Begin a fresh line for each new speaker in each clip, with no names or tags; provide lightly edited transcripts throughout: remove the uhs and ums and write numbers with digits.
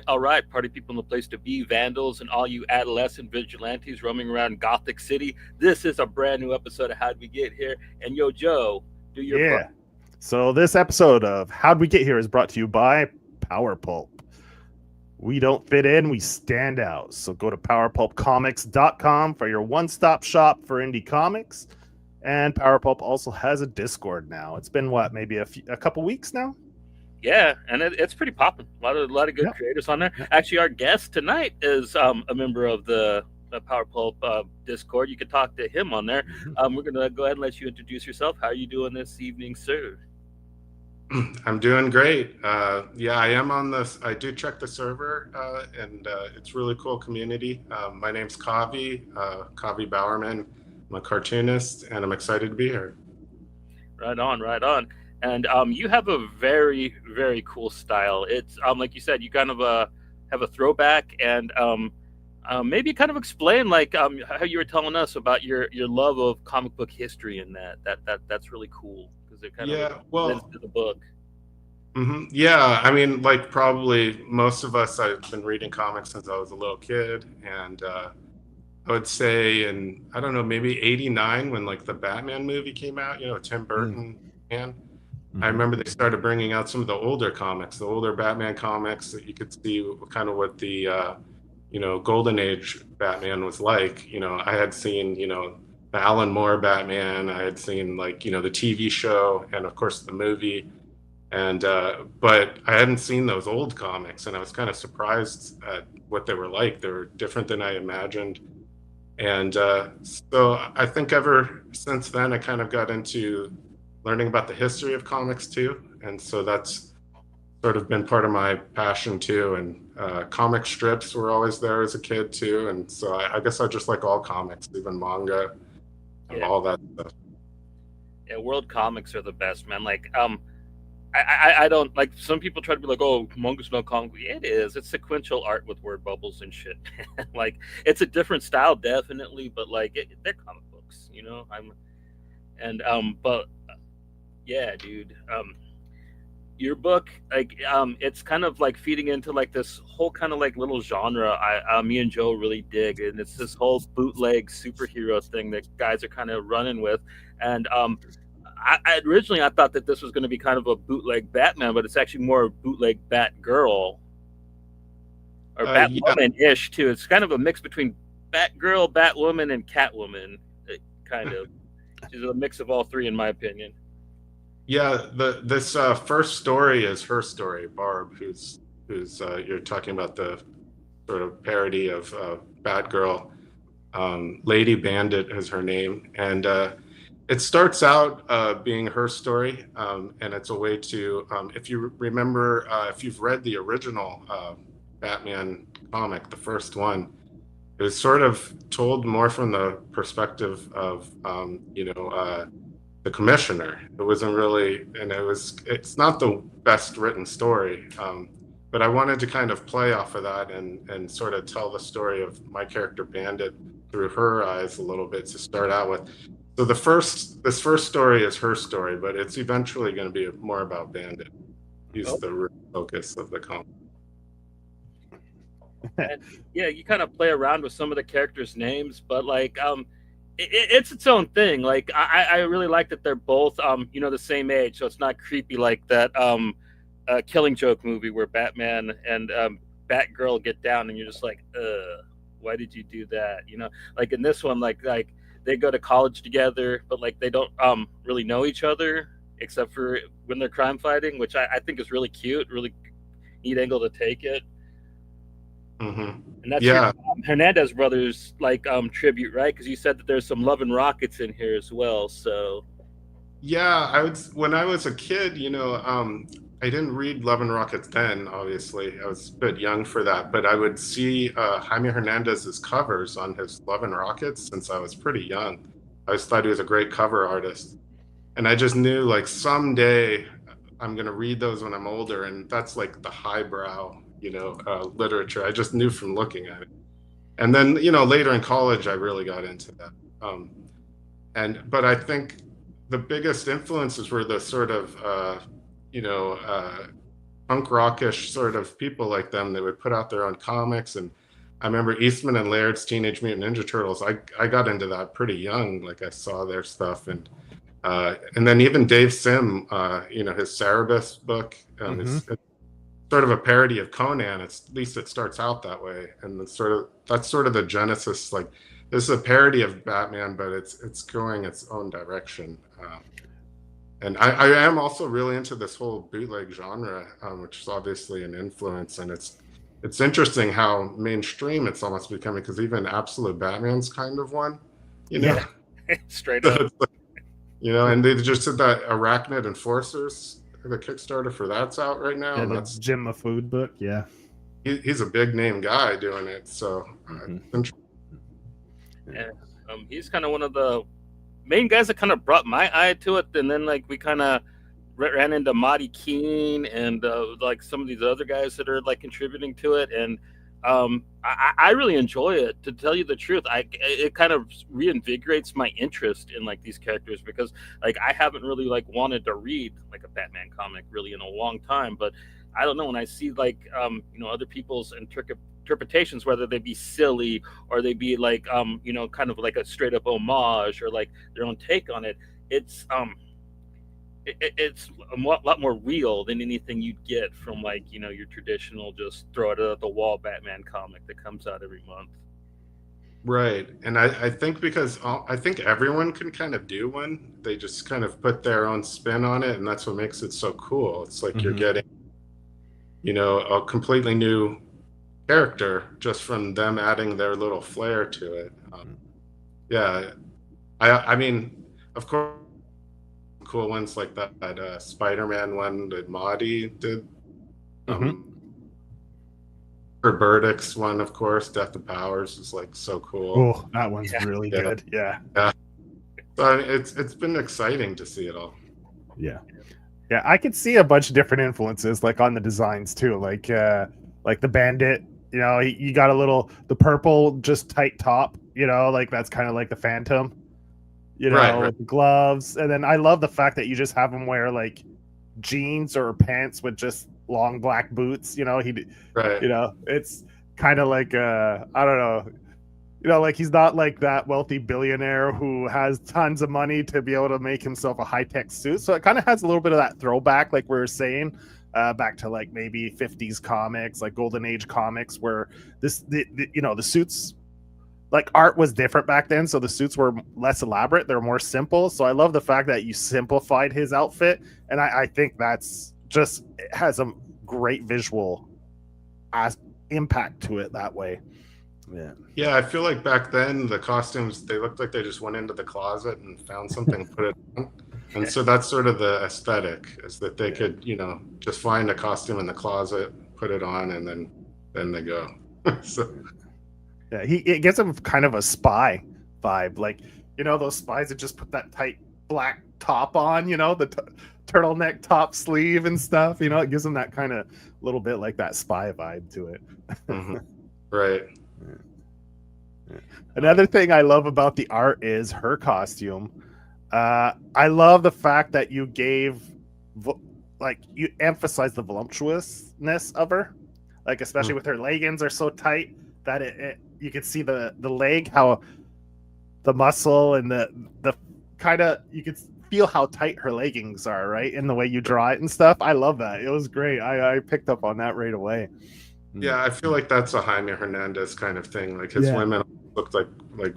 all right, party people in the place to be, vandals, and all you adolescent vigilantes roaming around Gothic City. This is a brand new episode of How'd We Get Here? And yo, Joe, do your part.
Yeah. So this episode of How'd We Get Here is brought to you by Power Pulp. We don't fit in, we stand out. So go to powerpulpcomics.com for your one-stop shop for indie comics. And Power Pulp also has a Discord now. It's been what, maybe a couple weeks now?
Yeah, and it's pretty popping. A lot of good creators on there. Actually, our guest tonight is a member of the Power Pulp Discord. You can talk to him on there. We're gonna go ahead and let you introduce yourself. How are you doing this evening, sir?
I'm doing great. Yeah, I am on this. I do check the server, and it's really cool community. My name's Kavi Bowerman. I'm a cartoonist, and I'm excited to be here.
Right on, right on. And you have a very, very cool style. It's like you said, you kind of have a throwback, and maybe kind of explain like how you were telling us about your love of comic book history, and that's really cool because it kind of lends to the book.
Yeah, I mean, like probably most of us, I've been reading comics since I was a little kid, and I would say in, I don't know, maybe '89 when like the Batman movie came out, Tim Burton, and I remember they started bringing out some of the older comics, the older Batman comics that you could see kind of what the Golden Age Batman was like. I had seen, the Alan Moore Batman. I had seen like, the TV show and of course the movie. And, but I hadn't seen those old comics, and I was kind of surprised at what they were like. They were different than I imagined. And so I think ever since then, I kind of got into learning about the history of comics too. And so that's sort of been part of my passion too. And comic strips were always there as a kid too. And so I guess I just like all comics, even manga and all that stuff.
Yeah, world comics are the best, man. Like, I don't like, some people try to be like, oh, manga's not comic. It is. It's sequential art with word bubbles and shit. Like, it's a different style, definitely, but like they're comic books, but yeah, dude. Your book, like, it's kind of like feeding into like this whole kind of like little genre me and Joe really dig, and it's this whole bootleg superhero thing that guys are kind of running with, and I originally I thought that this was going to be kind of a bootleg Batman, but it's actually more bootleg Batgirl or Batwoman-ish too. It's kind of a mix between Batgirl, Batwoman, and Catwoman, kind of. She's a mix of all three, in my opinion.
Yeah, this first story is her story, Barb, who's you're talking about the sort of parody of Batgirl. Lady Bandit is her name, and it starts out being her story, and it's a way to, if you remember, if you've read the original Batman comic, the first one, it was sort of told more from the perspective of, the commissioner. It wasn't really, and it's not the best written story, but I wanted to kind of play off of that and sort of tell the story of my character Bandit through her eyes a little bit to start out with. So this first story is her story, but it's eventually going to be more about Bandit. He's the real focus of the comic.
And yeah, you kind of play around with some of the characters' names, but like it's its own thing. Like I really like that they're both the same age, so it's not creepy like that Killing Joke movie where Batman and Batgirl get down and you're just like, why did you do that? Like in this one, like they go to college together, but like they don't really know each other except for when they're crime fighting, which I think is really cute, really neat angle to take it.
Mm-hmm.
And that's your Hernandez brothers like tribute, right? Because you said that there's some Love and Rockets in here as well. So
yeah, when I was a kid, I didn't read Love and Rockets then, obviously. I was a bit young for that, but I would see Jaime Hernandez's covers on his Love and Rockets since I was pretty young. I always thought he was a great cover artist. And I just knew like someday I'm going to read those when I'm older. And that's like the highbrow, literature. I just knew from looking at it. And then, later in college, I really got into that. But I think the biggest influences were the sort of, punk rockish sort of people like them that would put out their own comics. And I remember Eastman and Laird's Teenage Mutant Ninja Turtles. I got into that pretty young. Like I saw their stuff, and then even Dave Sim, his Cerebus book, it's sort of a parody of Conan. At least it starts out that way, and that's sort of the genesis. Like this is a parody of Batman, but it's going its own direction. And I am also really into this whole bootleg genre, which is obviously an influence, and it's interesting how mainstream it's almost becoming, because even Absolute Batman's kind of one,
Yeah. Straight up.
And they just did that Arachnid Enforcers, the Kickstarter for that's out right now.
Yeah,
and
that's Jim the Food book. Yeah,
he's a big name guy doing it. So
yeah, he's kind of one of the main guys that kind of brought my eye to it, and then like we kind of ran into Marty Keene and like some of these other guys that are like contributing to it, and I really enjoy it. To tell you the truth, it kind of reinvigorates my interest in like these characters, because like I haven't really like wanted to read like a Batman comic really in a long time, but I don't know, when I see like other people's interpretations, whether they be silly or they be like kind of like a straight up homage or like their own take on it, it's it's a lot more real than anything you'd get from like your traditional just throw it at the wall Batman comic that comes out every month.
Right. And I think because I think everyone can kind of do one, they just kind of put their own spin on it, and that's what makes it so cool. It's like you're getting a completely new character just from them adding their little flair to it. I mean, of course, cool ones like that Spider-Man one that Mahdi did, or Burdick's one, of course, Death of Powers is like so cool.
Oh, that one's really good. Yeah.
So it's been exciting to see it all.
Yeah, I could see a bunch of different influences like on the designs too, like the Bandit. You got the purple just tight top. Like that's kind of like the Phantom.
Right.
With the gloves, and then I love the fact that you just have him wear like jeans or pants with just long black boots. It's kind of like I don't know, like he's not like that wealthy billionaire who has tons of money to be able to make himself a high-tech suit. So it kind of has a little bit of that throwback, like we were saying, back to like maybe 50s comics, like Golden Age comics, where the suits, like art was different back then, so the suits were less elaborate, they're more simple. So I love the fact that you simplified his outfit, and I think that's just, it has a great visual impact to it that way.
Yeah, I feel like back then the costumes, they looked like they just went into the closet and found something, put it on. And so that's sort of the aesthetic, is that they could just find a costume in the closet, put it on, and then they go. So
yeah, it gives him kind of a spy vibe, like those spies that just put that tight black top on, the turtleneck top sleeve and stuff. It gives him that kind of little bit like that spy vibe to it.
Right.
Another thing I love about the art is her costume. I love the fact that you you emphasize the voluptuousness of her, like especially with her leggings are so tight that you can see the leg, how the muscle and the kind of, you could feel how tight her leggings are, right, in the way you draw it and stuff. I love that. It was great. I picked up on that right away.
Yeah, I feel like that's a Jaime Hernandez kind of thing. Like his women looked like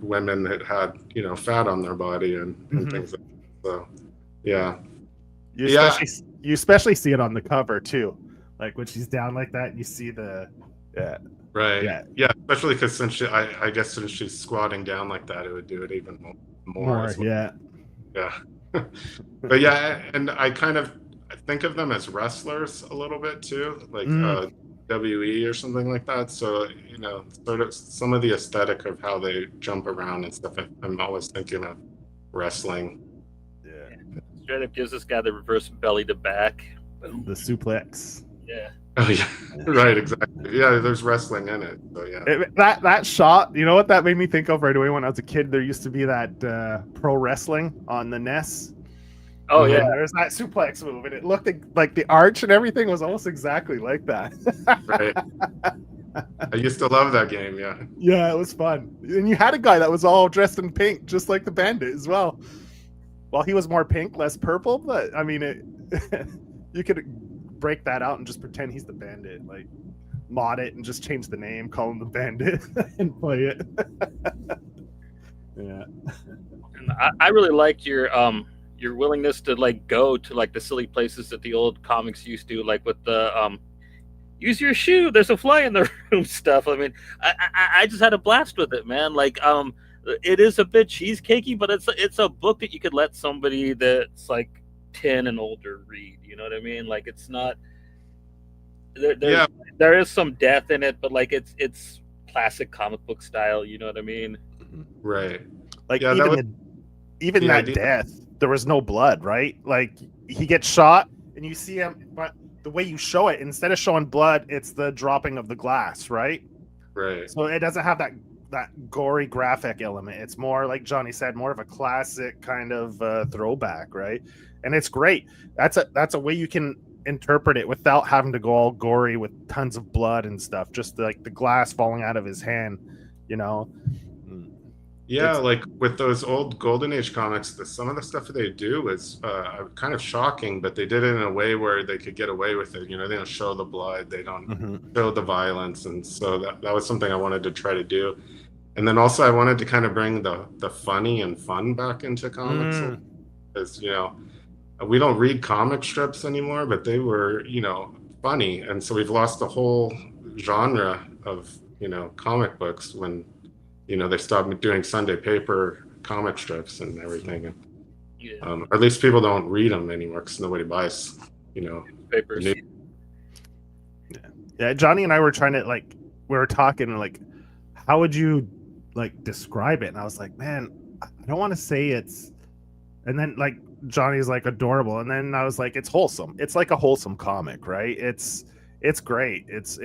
women that had fat on their body and things like that. So yeah,
you especially see it on the cover too, like when she's down like that and you see the
right. Yeah, especially because I guess since she's squatting down like that, it would do it even more as well. Yeah. But yeah, and I kind of think of them as wrestlers a little bit too, like WE or something like that. So sort of some of the aesthetic of how they jump around and stuff, I'm always thinking of wrestling.
Straight up gives this guy the reverse belly to back.
Boom. The suplex.
Yeah.
Oh yeah. Right, exactly. Yeah, there's wrestling in it. So yeah.
That shot, you know what that made me think of right away when I was a kid? There used to be that pro wrestling on the NES.
Oh yeah,
There's that suplex move, and it looked like the arch and everything was almost exactly like that.
Right. I used to love that game. Yeah.
Yeah, it was fun. And you had a guy that was all dressed in pink, just like the Bandit as well. Well, he was more pink, less purple, but I mean, you could break that out and just pretend he's the Bandit, like mod it and just change the name, call him the Bandit, and play it. Yeah.
and I really liked your willingness to like go to like the silly places that the old comics used to, like with the use your shoe. There's a fly in the room stuff. I mean, I just had a blast with it, man. Like, it is a bit cheesecakey, but it's a book that you could let somebody that's like 10 and older read. You know what I mean? Like, it's not
Yeah.
there is some death in it, but like it's classic comic book style. You know what I mean?
Right.
Like
Yeah,
even
the
that
idea.
death, there was no blood, right? Like he gets shot and you see him, but the way you show it, instead of showing blood, it's the dropping of the glass, right?
Right.
So it doesn't have that gory graphic element. It's more like Johnny said, more of a classic kind of throwback, right? And it's great. That's a way you can interpret it without having to go all gory with tons of blood and stuff. Just like the glass falling out of his hand, you know.
Yeah,
It's-
like with those old Golden Age comics, some of the stuff they do is kind of shocking, but they did it in a way where they could get away with it. You know, they don't show the blood, they don't show the violence, and so that was something I wanted to try to do. And then also I wanted to kind of bring the funny and fun back into comics, because you know we don't read comic strips anymore, but they were funny, and so we've lost the whole genre of comic books when they stopped doing Sunday paper comic strips and everything.
Yeah.
Or at least people don't read them anymore because nobody buys,
Papers.
new-
Yeah, Johnny and I were trying to we were talking how would you describe it? And I was like, man, I don't want to say it's. And then Johnny's adorable, and then I was like, it's wholesome. It's like a wholesome comic, right? It's great. It's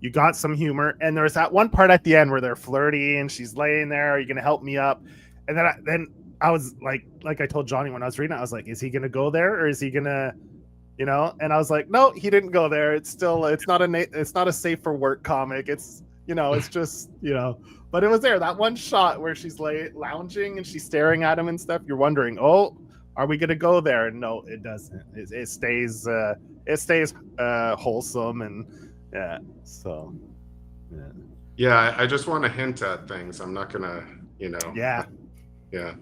you got some humor, and there's that one part at the end where they're flirty, and she's laying there. Are you gonna help me up? And then I was like I told Johnny when I was reading it, I was like, is he gonna go there or is he gonna, And I was like, no, he didn't go there. It's still it's not a safe for work comic. It's it's just But it was there, that one shot where she's lounging and she's staring at him and stuff. You're wondering, oh, are we gonna go there? No, it doesn't. It stays wholesome and. Yeah. So.
Yeah, I just want to hint at things. I'm not gonna,
Yeah.
Yeah.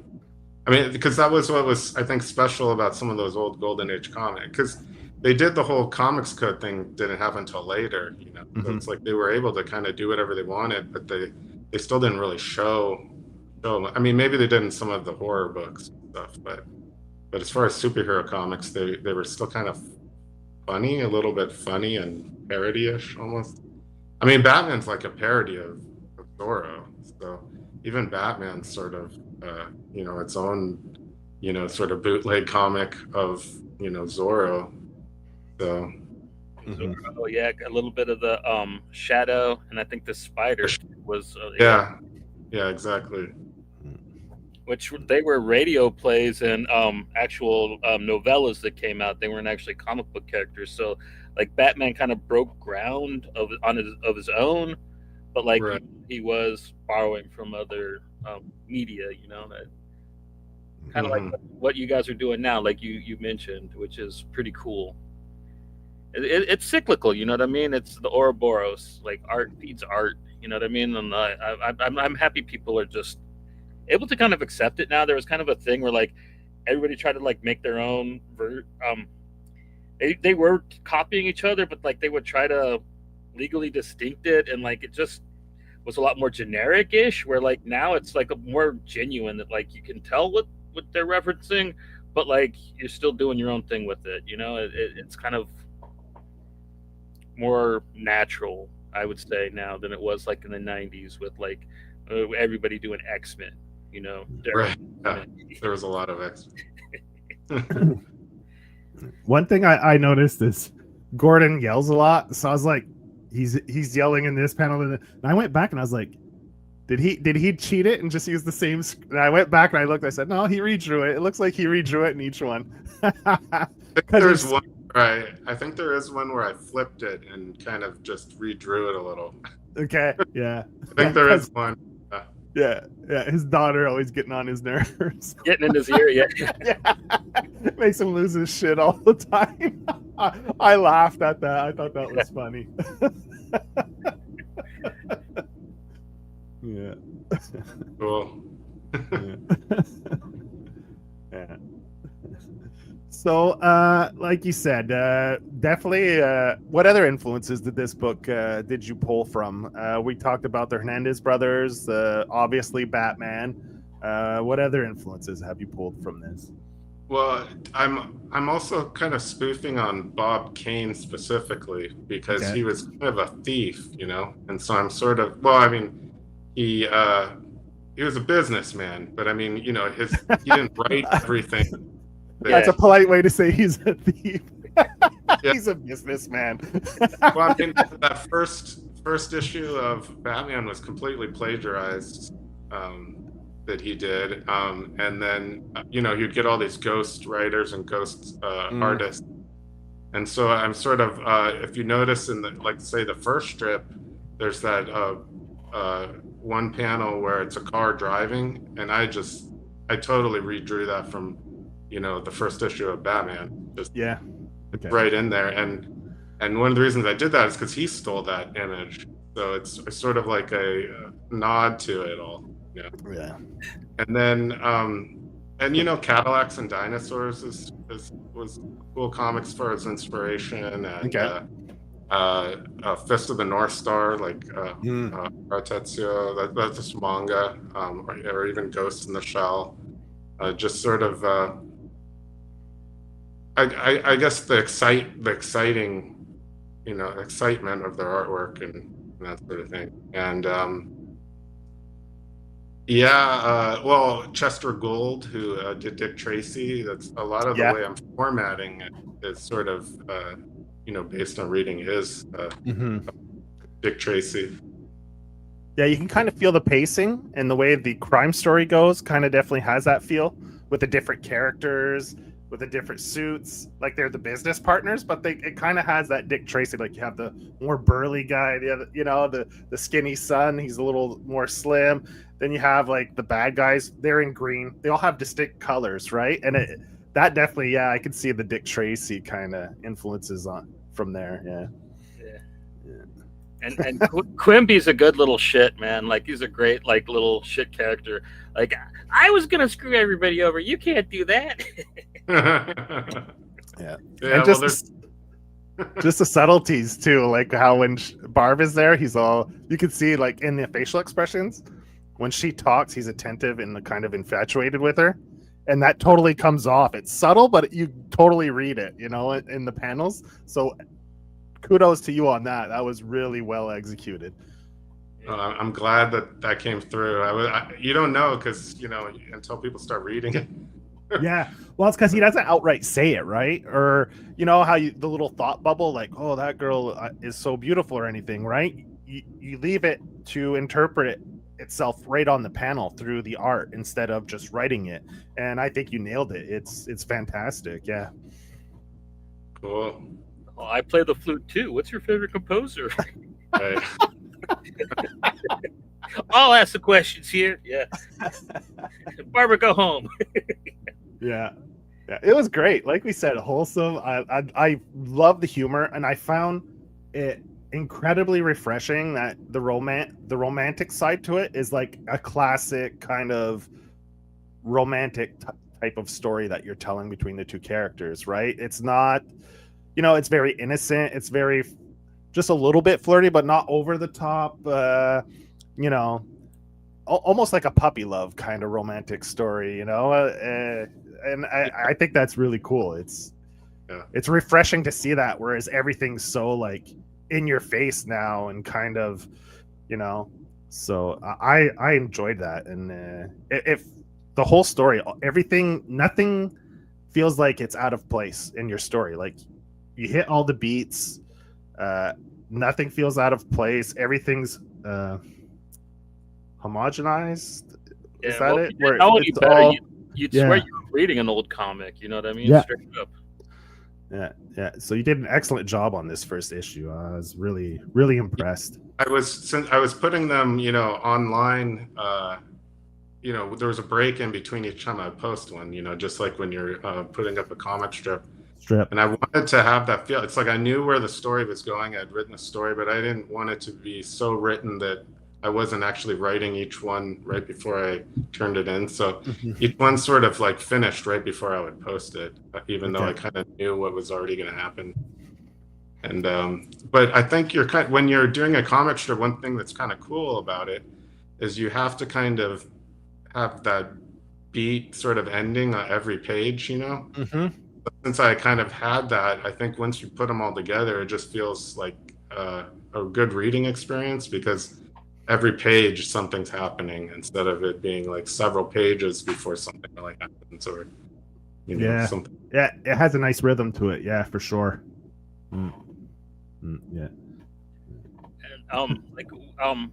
I mean, because that was what was, I think, special about some of those old Golden Age comics. Because they did the whole comics code thing, didn't happen until later. So it's like they were able to kind of do whatever they wanted, but they still didn't really show. I mean, maybe they did in some of the horror books and stuff, but as far as superhero comics, they were still kind of funny, a little bit funny and parody-ish almost. I mean, Batman's like a parody of Zorro, so even Batman's sort of its own sort of bootleg comic of Zorro. So
Oh yeah, a little bit of the Shadow, and I think the Spider was
yeah, exactly.
which they were radio plays and actual novellas that came out. They weren't actually comic book characters. So like Batman kind of broke ground of his own, but
Right.
he was borrowing from other media, kind of like what you guys are doing now, like you mentioned, which is pretty cool. It's cyclical, you know what I mean? It's the Ouroboros, like art feeds art, you know what I mean? And I'm happy people are just able to kind of accept it now. There was kind of a thing where everybody tried to make their own they were copying each other, but they would try to legally distinct it, and it just was a lot more generic-ish, where now it's a more genuine, that you can tell what they're referencing, but you're still doing your own thing with it, it's kind of more natural, I would say, now than it was in the 90s with everybody doing X-Men,
Right. Yeah. There was a lot of X.
One thing I noticed is Gordon yells a lot, so I was like, he's yelling in this panel, and I went back and I was like, Did he cheat it and just use the same? And I went back and I looked. I said, no, he redrew it. It looks like he redrew it in each one.
There's one. Right. I think there is one where I flipped it and kind of just redrew it a little.
Okay. Yeah.
I think there is one.
Yeah. His daughter always getting on his nerves.
Getting in his ear, yeah.
Yeah. Makes him lose his shit all the time. I laughed at that. I thought that was funny. Yeah.
Cool.
Yeah. So, like you said, definitely. What other influences did this book did you pull from? We talked about the Hernandez brothers, obviously Batman. What other influences have you pulled from this?
Well, I'm also kind of spoofing on Bob Kane specifically because he was kind of a thief, you know, and so I'm sort of he was a businessman, but I mean, you know, he didn't write everything.
That's a polite way to say he's a thief. He's a businessman.
Well, I mean, that first issue of Batman was completely plagiarized. That he did, and then you know, you'd get all these ghost writers and ghost artists, and so I'm sort of if you notice in the, like, say, the first strip, there's that one panel where it's a car driving, and I totally redrew that from, you know, the first issue of Batman, just right in there, and one of the reasons I did that is because he stole that image, so it's sort of like a nod to it all. Yeah. And then and you know, Cadillacs and Dinosaurs was cool comics for its inspiration, and Fist of the North Star, like Artezio, that's just manga, or even Ghost in the Shell, just sort of I guess the exciting, you know, excitement of their artwork and that sort of thing, and well, Chester Gould, who did Dick Tracy, that's a lot of the way I'm formatting it is sort of, you know, based on reading his Dick Tracy.
Yeah, you can kind of feel the pacing and the way the crime story goes kind of definitely has that feel with the different characters, with the different suits. Like, they're the business partners, but it kind of has that Dick Tracy. Like, you have the more burly guy, the other, you know, the skinny son, he's a little more slim. Then you have like the bad guys, they're in green. They all have distinct colors, right? And that definitely, I could see the Dick Tracy kind of influences on from there. Yeah.
And Quimby's a good little shit, man. Like, he's a great, like, little shit character. Like, I was gonna screw everybody over. You can't do that.
Yeah. And just the subtleties too, like how when Barb is there, he's all, you can see like in the facial expressions when she talks, he's attentive and kind of infatuated with her, and that totally comes off. It's subtle, but you totally read it, you know, in the panels. So kudos to you on that. That was really well executed.
I'm glad that came through. You don't know, because, you know, until people start reading it.
Yeah, well, it's because he doesn't outright say it, right? Or, you know, how the little thought bubble, like, oh, that girl is so beautiful or anything, right? You leave it to interpret it itself right on the panel through the art instead of just writing it. And I think you nailed it. It's fantastic. Yeah.
Cool.
Oh, I play the flute too. What's your favorite composer?
Right.
I'll ask the questions here. Yeah. Barbara, go home.
Yeah, it was great. Like we said, wholesome. I love the humor, and I found it incredibly refreshing that the romantic side to it is like a classic kind of romantic type of story that you're telling between the two characters, right? It's not, you know, it's very innocent. It's very just a little bit flirty, but not over the top. You know, almost like a puppy love kind of romantic story, you know. And I think that's really cool. It's refreshing to see that, whereas everything's so like in your face now and kind of, you know. So I enjoyed that, and if the whole story, everything, nothing feels like it's out of place in your story. Like, you hit all the beats. Nothing feels out of place. Everything's homogenized. Is
Yeah,
that
well, if
it?
you
Where
didn't know any
it's
better,
all
you'd
yeah.
swear you were reading an old comic. You know what I mean?
Yeah.
Straight up.
Yeah. So you did an excellent job on this first issue. I was really, really impressed.
I was putting them, online. There was a break in between each time I post one. Just like when you're putting up a comic strip. And I wanted to have that feel. It's like I knew where the story was going. I'd written the story, but I didn't want it to be so written that I wasn't actually writing each one right before I turned it in. So each one sort of like finished right before I would post it, even though I kind of knew what was already going to happen. And but I think when you're doing a comic strip, one thing that's kind of cool about it is you have to kind of have that beat sort of ending on every page, Since I kind of had that, I think once you put them all together, it just feels like a good reading experience because every page something's happening instead of it being like several pages before something really happens or something.
Yeah, it has a nice rhythm to it. Yeah, for sure. Yeah.
And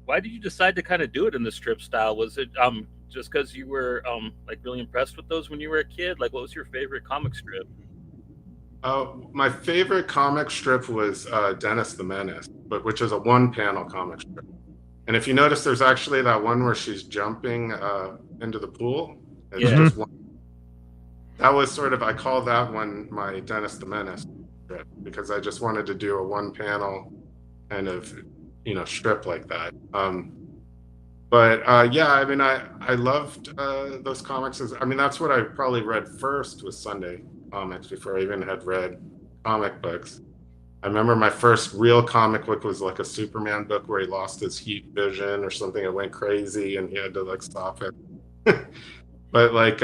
why did you decide to kind of do it in the strip style? Was it just because you were like really impressed with those when you were a kid? Like, what was your favorite comic strip?
My favorite comic strip was Dennis the Menace, which is a one-panel comic strip. And if you notice, there's actually that one where she's jumping into the pool. It's just one. That was sort of, I call that one my Dennis the Menace strip because I just wanted to do a one-panel kind of, strip like that. But yeah, I mean, I loved those comics. I mean, that's what I probably read first was Sunday comics before I even had read comic books. I remember my first real comic book was like a Superman book where he lost his heat vision or something. It went crazy and he had to like stop it. But like,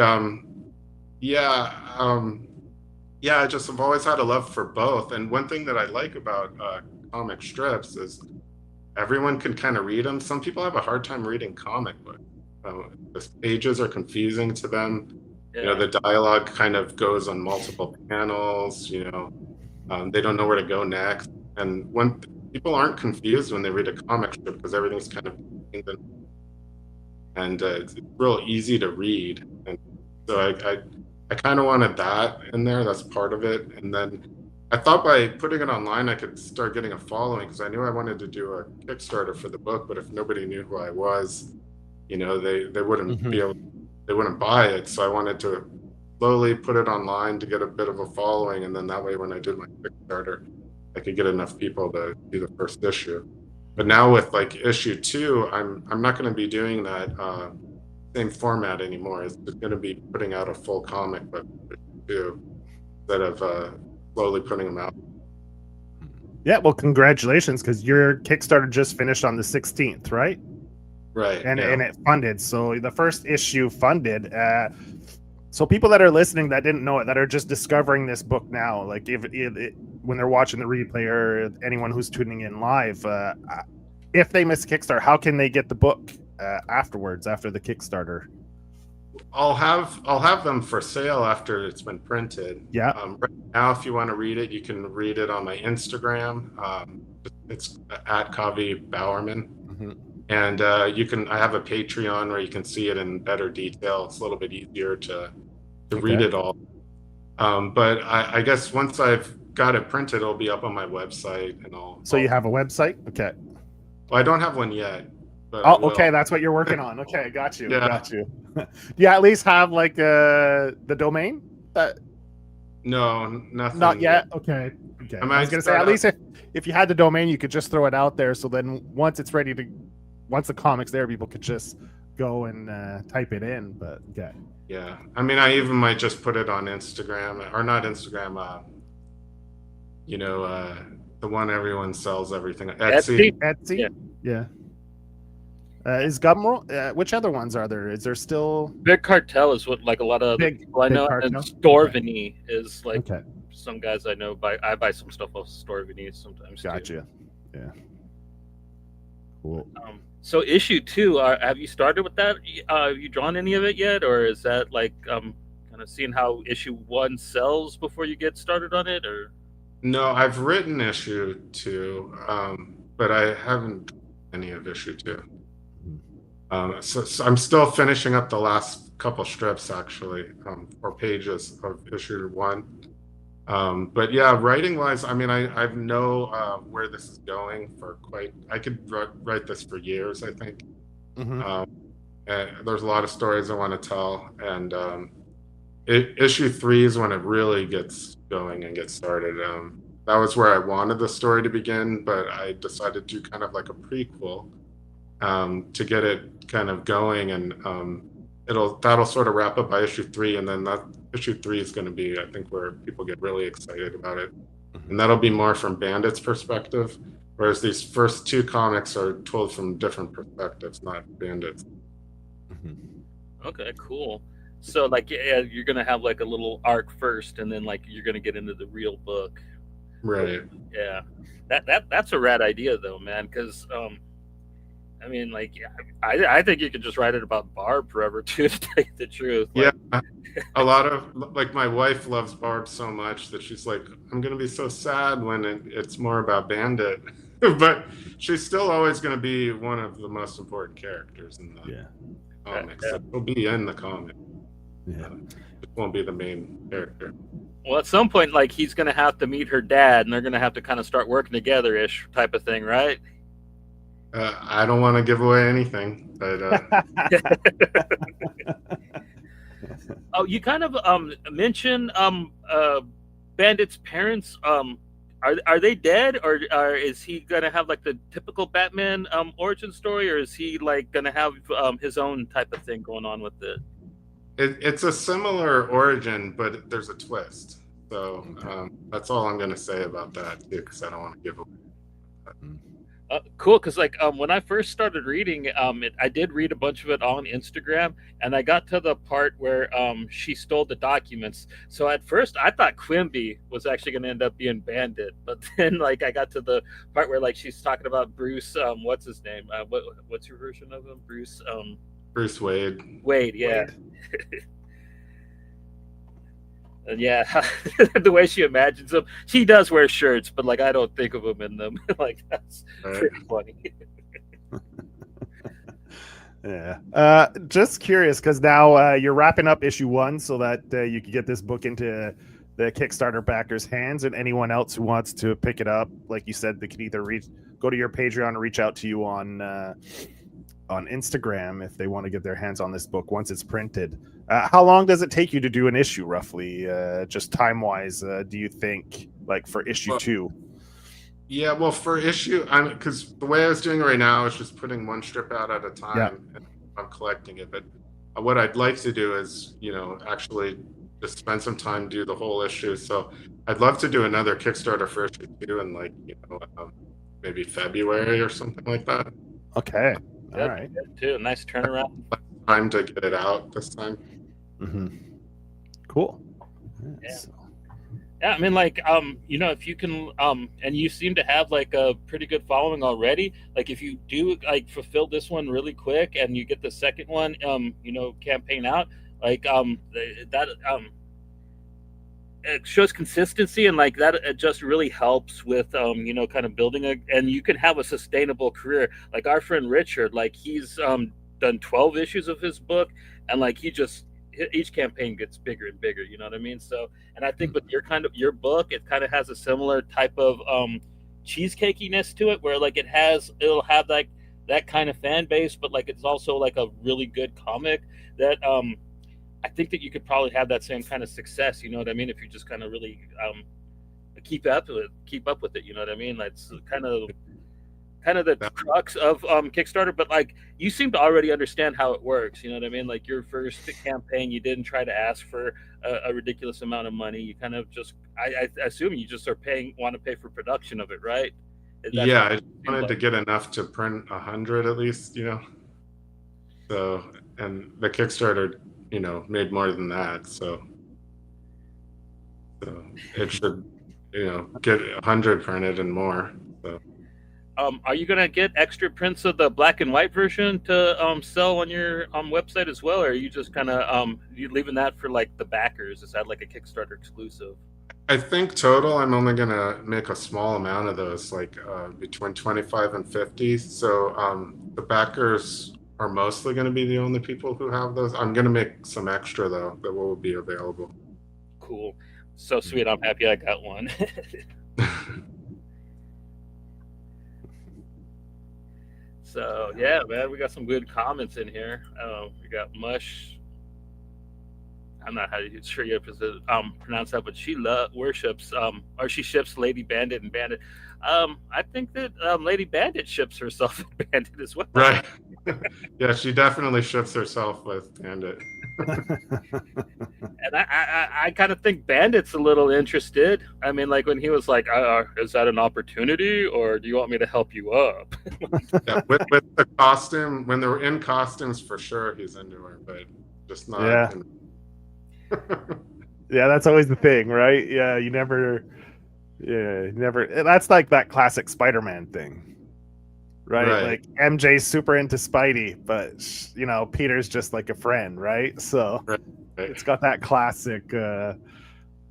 yeah, I just have always had a love for both. And one thing that I like about comic strips is everyone can kind of read them. Some people have a hard time reading comic books. The pages are confusing to them. The dialogue kind of goes on multiple panels. They don't know where to go next. And when people aren't confused when they read a comic strip because everything's kind of and it's real easy to read. And so I kind of wanted that in there. That's part of it. And then I thought by putting it online, I could start getting a following because I knew I wanted to do a Kickstarter for the book. But if nobody knew who I was, they wouldn't be able, they wouldn't buy it. So I wanted to slowly put it online to get a bit of a following. And then that way, when I did my Kickstarter, I could get enough people to do the first issue. But now with like issue 2, I'm not going to be doing that same format anymore. It's just going to be putting out a full comic book too, instead of slowly putting them out.
Yeah, well, congratulations, because your Kickstarter just finished on the 16th, right?
Right.
And it funded. So the first issue funded. So people that are listening that didn't know it, that are just discovering this book now, like if when they're watching the replay or anyone who's tuning in live, if they miss Kickstarter, how can they get the book afterwards, after the Kickstarter?
I'll have them for sale after it's been printed.
Yeah.
Right now, if you want to read it, you can read it on my Instagram. It's at Kavi Bowerman. And I have a Patreon where you can see it in better detail. It's a little bit easier to read it all. But I guess once I've got it printed, it'll be up on my website and all.
So you have a website? Okay.
Well, I don't have one yet. But
okay, that's what you're working on. Okay, got you.
Yeah.
Got you. Do you at least have like the domain?
No, nothing.
Not yet. Okay. I was gonna say at least if you had the domain, you could just throw it out there. So then once it's ready once the comic's there, people could just go and type it in. But yeah.
Yeah, I mean, I even might just put it on Instagram, or not Instagram. The one everyone sells everything.
Etsy. Yeah. Is Gumroll? Which other ones are there? Is there still?
Big Cartel is what like a lot of people I know, and Storvini is like some guys I know. I buy some stuff off Storvini sometimes.
Gotcha. Yeah. Cool.
So issue 2, have you started with that? Have you drawn any of it yet, or is that like kind of seeing how issue 1 sells before you get started on it, or?
No, I've written issue 2, but I haven't any of issue 2. So I'm still finishing up the last couple strips, actually, or pages of issue one. But yeah, writing wise, I mean, I know where this is going for quite. I could write this for years, I think.
Mm-hmm.
And there's a lot of stories I want to tell, and issue three is when it really gets going and gets started. That was where I wanted the story to begin, but I decided to do kind of like a prequel to get it kind of going, and that'll sort of wrap up by issue three, and then that issue three is going to be, I think, where people get really excited about it, and that'll be more from Bandit's perspective, whereas these first two comics are told from different perspectives, not Bandit's.
Okay, cool. So like, yeah, you're gonna have like a little arc first, and then like you're gonna get into the real book.
Right.
Yeah, that's a rad idea though, man. Because I mean, like, I think you could just write it about Barb forever too, to tell you the truth.
Yeah.
Like,
A lot of, like, my wife loves Barb so much that she's like, I'm gonna be so sad when it's more about Bandit. But she's still always going to be one of the most important characters in the comics.
Yeah.
So she'll be in the comic.
Yeah.
It won't be the main character.
Well, at some point, like, he's going to have to meet her dad, and they're going to have to kind of start working together-ish type of thing, right?
I don't want to give away anything, but
Oh, you kind of mentioned Bandit's parents. Are they dead, or is he gonna have like the typical Batman origin story, or is he like gonna have his own type of thing going on with it?
It's a similar origin, but there's a twist. So that's all I'm gonna say about that too, because I don't want to give away.
Cool, because like when I first started reading I did read a bunch of it on Instagram, and I got to the part where she stole the documents. So at first I thought Quimby was actually going to end up being Bandit, but then like I got to the part where like she's talking about Bruce, what's his name, what's your version of him, Bruce
Bruce Wade.
Yeah. And yeah, the way she imagines him, she does wear shirts, but like I don't think of him in them. Like that's pretty funny.
Yeah. Just curious, because now you're wrapping up issue one, so that you can get this book into the Kickstarter backers' hands, and anyone else who wants to pick it up, like you said, they can either go to your Patreon or reach out to you on Instagram if they want to get their hands on this book once it's printed. How long does it take you to do an issue, roughly, just time-wise, do you think, like for issue two?
Yeah, well, for issue, because the way I was doing it right now is just putting one strip out at a time, and I'm collecting it. But what I'd like to do is, actually just spend some time, do the whole issue. So I'd love to do another Kickstarter for issue two in maybe February or something like that.
Okay. All right.
Too. A nice turnaround.
Time to get it out this time.
Mm-hmm. Cool.
Yeah. Yeah, I mean, like, if you can, and you seem to have like a pretty good following already. Like, if you do like fulfill this one really quick, and you get the second one, campaign out, like, it shows consistency, and like that, it just really helps with, kind of building and you can have a sustainable career. Like our friend Richard, like he's done 12 issues of his book, and like each campaign gets bigger and bigger, you know what I mean? So, and I think with your book, it kind of has a similar type of cheesecakiness to it, where like it'll have like that kind of fan base, but like it's also like a really good comic that I think that you could probably have that same kind of success, you know what I mean, if you just kind of really keep up with it, you know what I mean? That's kind of the crux of Kickstarter, but like you seem to already understand how it works, you know what I mean? Like your first campaign, you didn't try to ask for a ridiculous amount of money. You kind of just, I assume you just want to pay for production of it, right?
Yeah, I wanted to get enough to print 100 at least, So, and the Kickstarter, made more than that, so it should, get 100 printed and more. So.
Are you gonna get extra prints of the black and white version to sell on your website as well, or are you just kind of you leaving that for like the backers? Is that like a Kickstarter exclusive?
I think total, I'm only gonna make a small amount of those, like between 25 and 50. So the backers are mostly going to be the only people who have those. I'm going to make some extra though that will be available.
Cool. So sweet. I'm happy I got one. So yeah, man, we got some good comments in here. We got Mush. I'm not sure you pronounce that, but she worships or she ships Lady Bandit and Bandit. I think that Lady Bandit ships herself with Bandit as well.
Right. Yeah, she definitely ships herself with Bandit.
And I kind of think Bandit's a little interested. I mean, like when he was like, "Is that an opportunity, or do you want me to help you up?"
Yeah, with the costume, when they're in costumes, for sure he's into her, but just not.
Yeah. Yeah, that's always the thing, right? Yeah, you never. That's like that classic Spider-Man thing, right? Like MJ's super into Spidey, but Peter's just like a friend, right? So it's got that classic,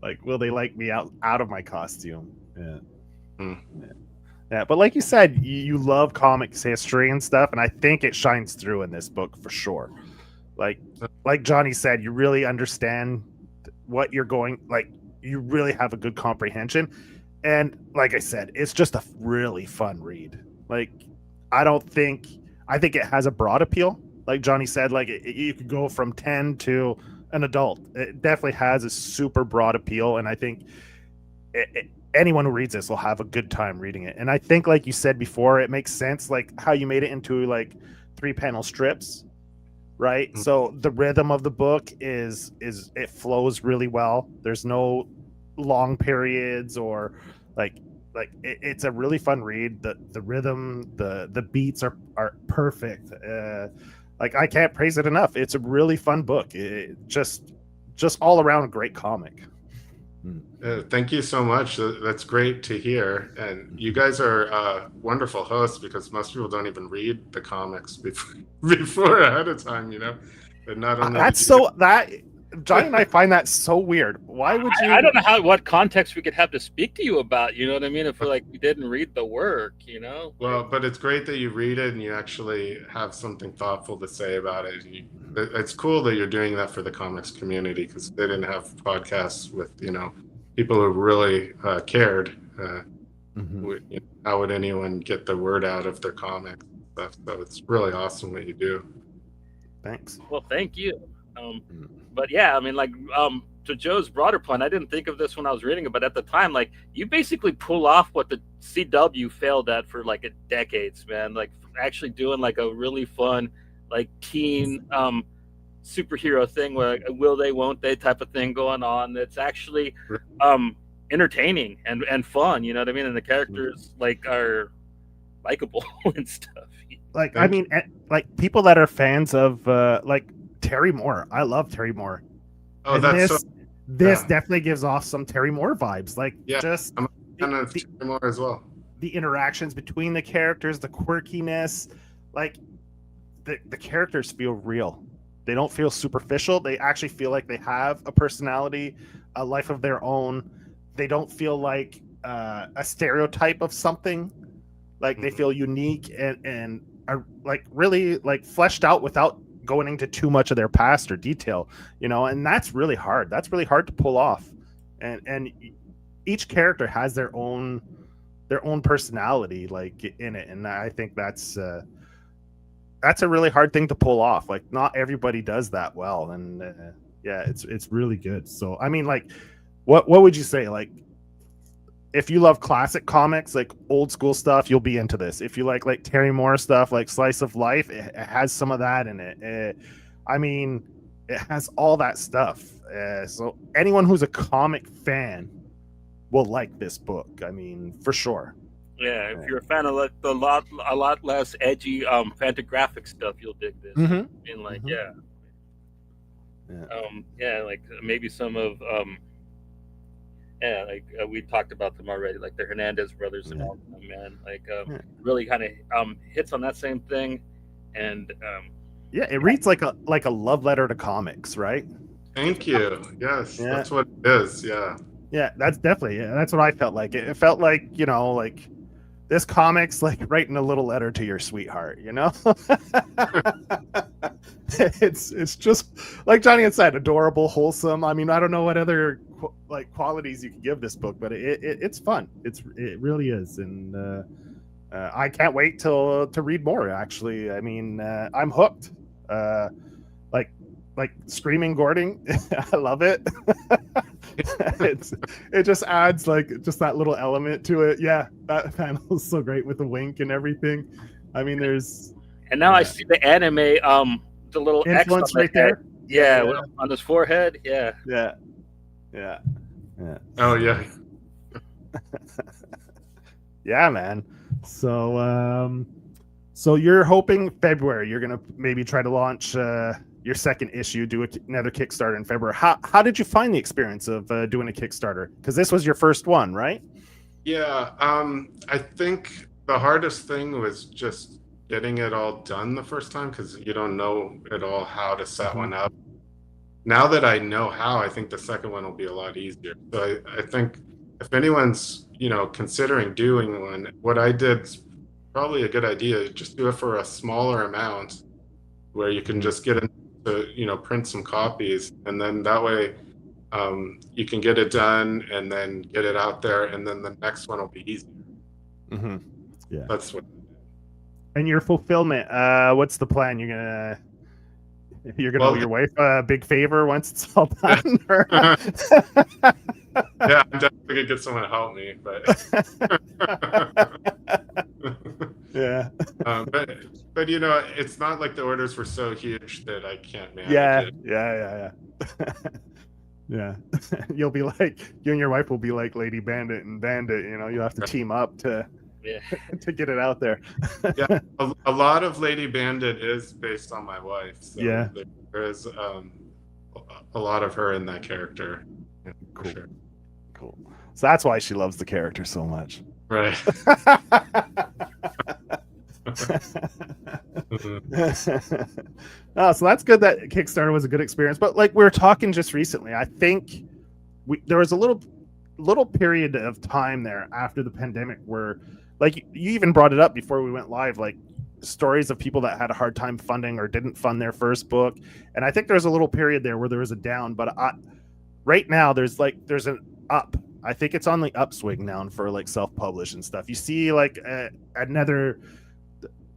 like, will they like me out of my costume? Yeah. Yeah, but like you said, you love comics history and stuff, and I think it shines through in this book for sure. Like Johnny said, you really understand what you're going. Like, you really have a good comprehension. And like I said, it's just a really fun read. Like, I think it has a broad appeal. Like Johnny said, like you could go from 10 to an adult. It definitely has a super broad appeal. And I think anyone who reads this will have a good time reading it. And I think, like you said before, it makes sense, like how you made it into like 3-panel strips, right? Mm-hmm. So the rhythm of the book is it flows really well. There's no long periods or like it's a really fun read. The rhythm, the beats are perfect. Like, I can't praise it enough. It's a really fun book. It just all around a great comic.
Thank you so much. That's great to hear. And you guys are wonderful hosts, because most people don't even read the comics before ahead of time, But not only
Johnny and I find that so weird. Why would you?
I don't know what context we could have to speak to you about. You know what I mean? If we didn't read the work,
Well, but it's great that you read it and you actually have something thoughtful to say about it. It's cool that you're doing that for the comics community, because they didn't have podcasts with people who really cared. How would anyone get the word out of their comics and stuff? So it's really awesome what you do.
Thanks.
Well, thank you. But yeah, I mean, like, to Joe's broader point, I didn't think of this when I was reading it, but at the time, like, you basically pull off what the CW failed at for like decades, man. Like, actually doing like a really fun, like, teen superhero thing where will they, won't they type of thing going on. It's actually entertaining and fun. You know what I mean? And the characters like are likable and stuff.
Like, I mean, like, people that are fans of like Terry Moore. I love Terry Moore.
Oh,
and this definitely gives off some Terry Moore vibes. Like, just
I'm a fan of Terry Moore as well.
The interactions between the characters, the quirkiness, like the characters feel real. They don't feel superficial. They actually feel like they have a personality, a life of their own. They don't feel like a stereotype of something. Like, they feel unique and are like really like fleshed out without going into too much of their past or detail, and that's really hard. That's really hard to pull off. And each character has their own personality, like, in it. And I think that's a really hard thing to pull off. Like, not everybody does that well. And yeah, it's really good. So, I mean, like, what would you say? Like, if you love classic comics, like old school stuff, you'll be into this. If you like Terry Moore stuff, like slice of life, it has some of that in it. I mean, it has all that stuff. So anyone who's a comic fan will like this book. I mean, for sure.
Yeah, if you're a fan of like a lot less edgy fantagraphic stuff, you'll dig this.
Mm-hmm.
I mean, like, yeah, like maybe some of like we talked about them already, like the Hernandez brothers and all of them, man. Like, really kind of hits on that same thing, and
it reads like a love letter to comics, right?
Thank you. Yes, that's what it is. Yeah.
Yeah, that's definitely. Yeah, that's what I felt like. It felt like, like this comic's like writing a little letter to your sweetheart, you know. It's just like Johnny had said, adorable, wholesome. I mean, I don't know what other like qualities you can give this book, but it's fun. It really is, and I can't wait to read more. Actually, I mean, I'm hooked. Like screaming Gordon, I love it. It just adds like just that little element to it. Yeah, that panel is so great with the wink and everything. I mean, there's
And now I see the anime, the little
influence
X on
right there.
Yeah, on his forehead. Yeah.
Yeah.
Oh yeah.
Yeah, man. So you're hoping February you're gonna maybe try to launch your second issue, do another Kickstarter in February. How did you find the experience of doing a Kickstarter? Because this was your first one, right?
Yeah. I think the hardest thing was just getting it all done the first time, because you don't know at all how to set one up. Now that I know how, I think the second one will be a lot easier. So I think if anyone's, considering doing one, what I did is probably a good idea. Just do it for a smaller amount where you can just get to, print some copies. And then that way you can get it done and then get it out there. And then the next one will be easier.
Mm-hmm. Yeah.
That's what.
And your fulfillment, what's the plan? You're gonna owe your wife a big favor once it's all done.
Yeah, I'm definitely gonna get someone to help me, but
yeah.
But it's not like the orders were so huge that I can't manage it.
Yeah. Yeah. You'll be like, you and your wife will be like Lady Bandit and Bandit. You'll have to team up to get it out there.
Yeah, a lot of Lady Bandit is based on my wife. So
yeah,
there is a lot of her in that character. Yeah,
cool.
Sure.
Cool. So that's why she loves the character so much.
Right.
Oh, so that's good that Kickstarter was a good experience. But like we were talking just recently, I think there was a little period of time there after the pandemic where, like, you even brought it up before we went live, like stories of people that had a hard time funding or didn't fund their first book. And I think there's a little period there where there was a down, but right now there's an up. I think it's on the upswing now for like self-publish and stuff. You see like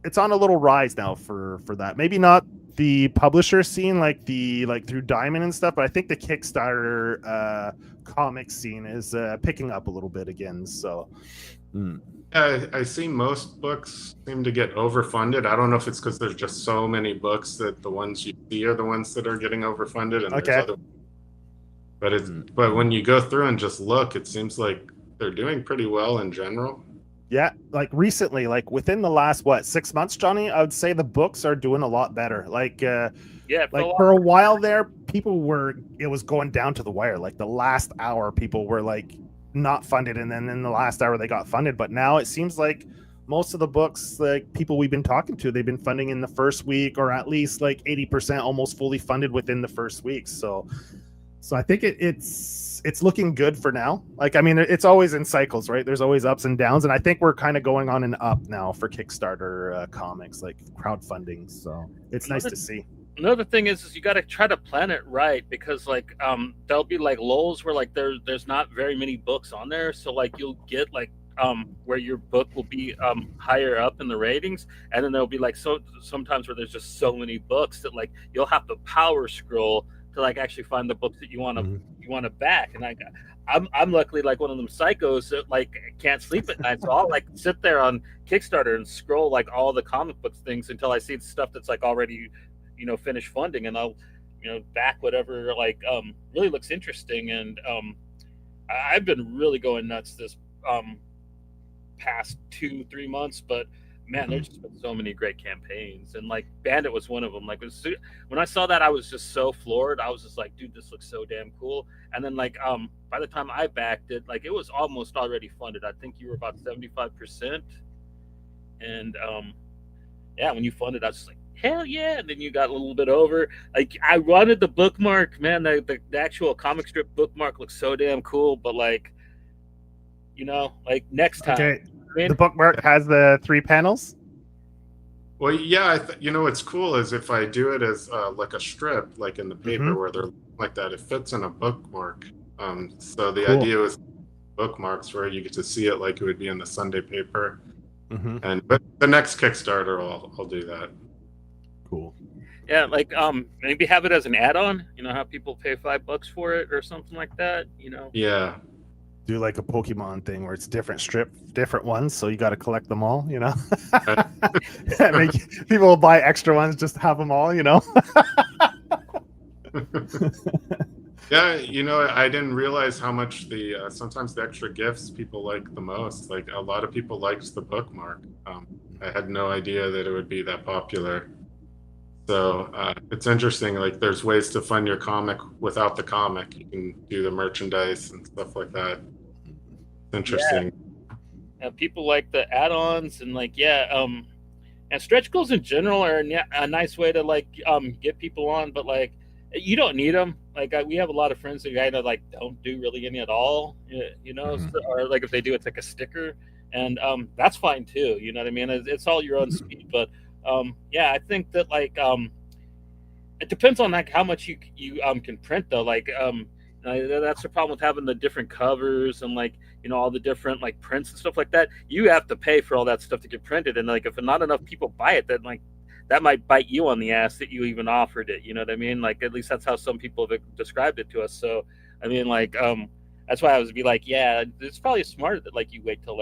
it's on a little rise now for that. Maybe not the publisher scene like through Diamond and stuff, but I think the Kickstarter comic scene is picking up a little bit again. So
I see most books seem to get overfunded. I don't know if it's because there's just so many books that the ones you see are the ones that are getting overfunded, and there's other. But when you go through and just look, it seems like they're doing pretty well in general.
Yeah, like recently, like within the last 6 months, Johnny, I would say the books are doing a lot better. Like for a while there, it was going down to the wire. Like the last hour, people were like not funded, and then in the last hour they got funded. But now it seems like most of the books, like people we've been talking to, they've been funding in the first week, or at least like 80% almost fully funded within the first week. So I think it's looking good for now. Like, I mean, it's always in cycles, right? There's always ups and downs, and I think we're kind of going on an up now for Kickstarter comics, like crowdfunding. So it's nice to see.
Another thing is you got to try to plan it right, because like there'll be like lulls where like there's not very many books on there, so like you'll get like where your book will be higher up in the ratings, and then there'll be like sometimes where there's just so many books that like you'll have to power scroll to like actually find the books that you want to back. And I'm luckily like one of them psychos that like can't sleep at night, so I'll like sit there on Kickstarter and scroll like all the comic books things until I see stuff that's like already finished funding, and I'll back whatever like really looks interesting. And I've been really going nuts this past 2-3 months, but man, there's just been so many great campaigns, and like Bandit was one of them. Like when I saw that, I was just so floored. I was just like, dude, this looks so damn cool. And then like by the time I backed it, like it was almost already funded. I think you were about 75%. And yeah, when you funded, I was just like, hell yeah. And then you got a little bit over. Like I wanted the bookmark, man. The actual comic strip bookmark looks so damn cool, but like like next time.
Okay.
I mean,
the bookmark has the 3 panels.
Well, yeah, what's cool is if I do it as like a strip, like in the paper where they're like that, it fits in a bookmark. So the
Cool.
idea was bookmarks where you get to see it like it would be in the Sunday paper. But the next Kickstarter, I'll do that.
Cool.
Yeah, like maybe have it as an add-on. You know how people pay $5 for it or something like that. You know.
Yeah.
Do like a Pokemon thing where it's different strip, different ones, so you got to collect them all. You know. People will buy extra ones just to have them all. You know.
Yeah, I didn't realize how much sometimes the extra gifts people like the most. Like a lot of people liked the bookmark. I had no idea that it would be that popular. So it's interesting. Like there's ways to fund your comic without the comic. You can do the merchandise and stuff like that. It's interesting.
Yeah. People like the add-ons and and stretch goals in general are a nice way to get people on, but like you don't need them. Like we have a lot of friends that kind of like don't do really any at all, you know, or like if they do, it's like a sticker, and that's fine too. You know what I mean? It's all your own speed, but I think that it depends on like how much you can print though. That's the problem with having the different covers and all the different like prints and stuff like that. You have to pay for all that stuff to get printed, and like if not enough people buy it, then that might bite you on the ass that you even offered it. You know what I mean? Like at least that's how some people have described it to us. So I mean, that's why I was yeah, it's probably smarter that you wait till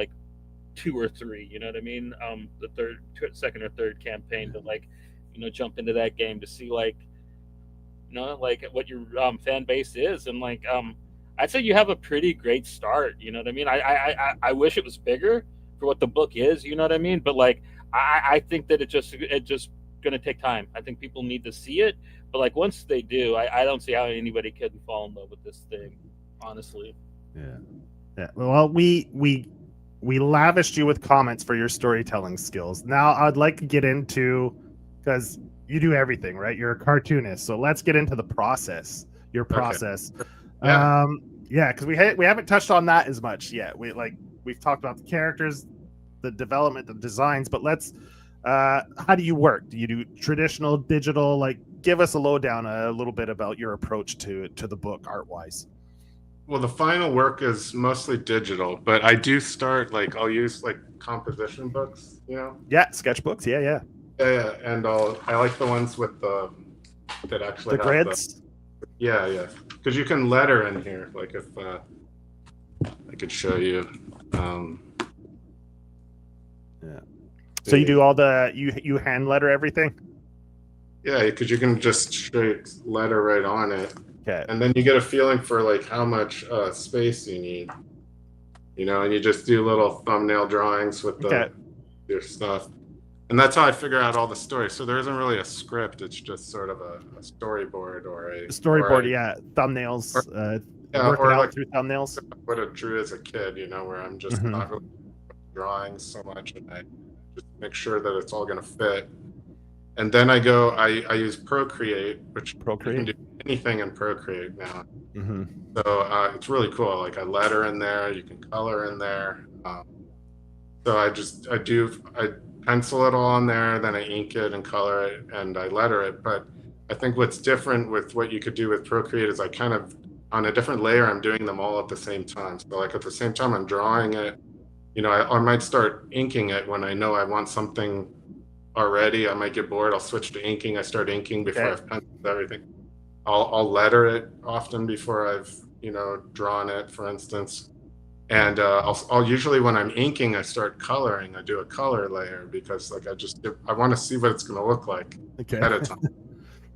2 or 3. You know what I mean? The second or third campaign to jump into that game to see what your fan base is, and I'd say you have a pretty great start. You know what I mean? I wish it was bigger for what the book is. You know what I mean? But I think that it just going to take time. I think people need to see it, but once they do, I don't see how anybody couldn't fall in love with this thing, honestly.
Yeah. Well, we lavished you with comments for your storytelling skills. Now I'd like to get into, because you do everything, right? You're a cartoonist, so let's get into the process. Your process.
Okay.
Yeah, because we haven't touched on that as much yet. We've talked about the characters, the development, the designs, but let's how do you work? Do you do traditional, digital? Give us a lowdown a little bit about your approach to the book art-wise.
Well, the final work is mostly digital, but I do start I'll use composition books,
Yeah, sketchbooks. Yeah,
and I like the ones with that actually
the
have
grids.
Yeah, because you can letter in here. If I could show you.
Yeah. So you do all you hand letter everything?
Yeah, because you can just straight letter right on it.
Okay.
And then you get a feeling for how much space you need. And you just do little thumbnail drawings with your stuff. And that's how I figure out all the stories. So there isn't really a script. It's just sort of a storyboard or a
storyboard. Yeah, thumbnails. Working out through thumbnails.
What I drew as a kid, where I'm just not really drawing so much, and I just make sure that it's all going to fit. And then I use Procreate, which you can do anything in Procreate now. So it's really cool. I letter in there, you can color in there. So I pencil it all on there, then I ink it and color it, and I letter it. But I think what's different with what you could do with Procreate is I kind of, on a different layer, I'm doing them all at the same time. So at the same time I'm drawing it, I might start inking it when I know I want something already. I might get bored. I'll switch to inking. I start inking before I've penciled everything. I'll letter it often before I've drawn it, for instance. And I'll usually, when I'm inking, I start coloring. I do a color layer because I want to see what it's going to look like ahead of time.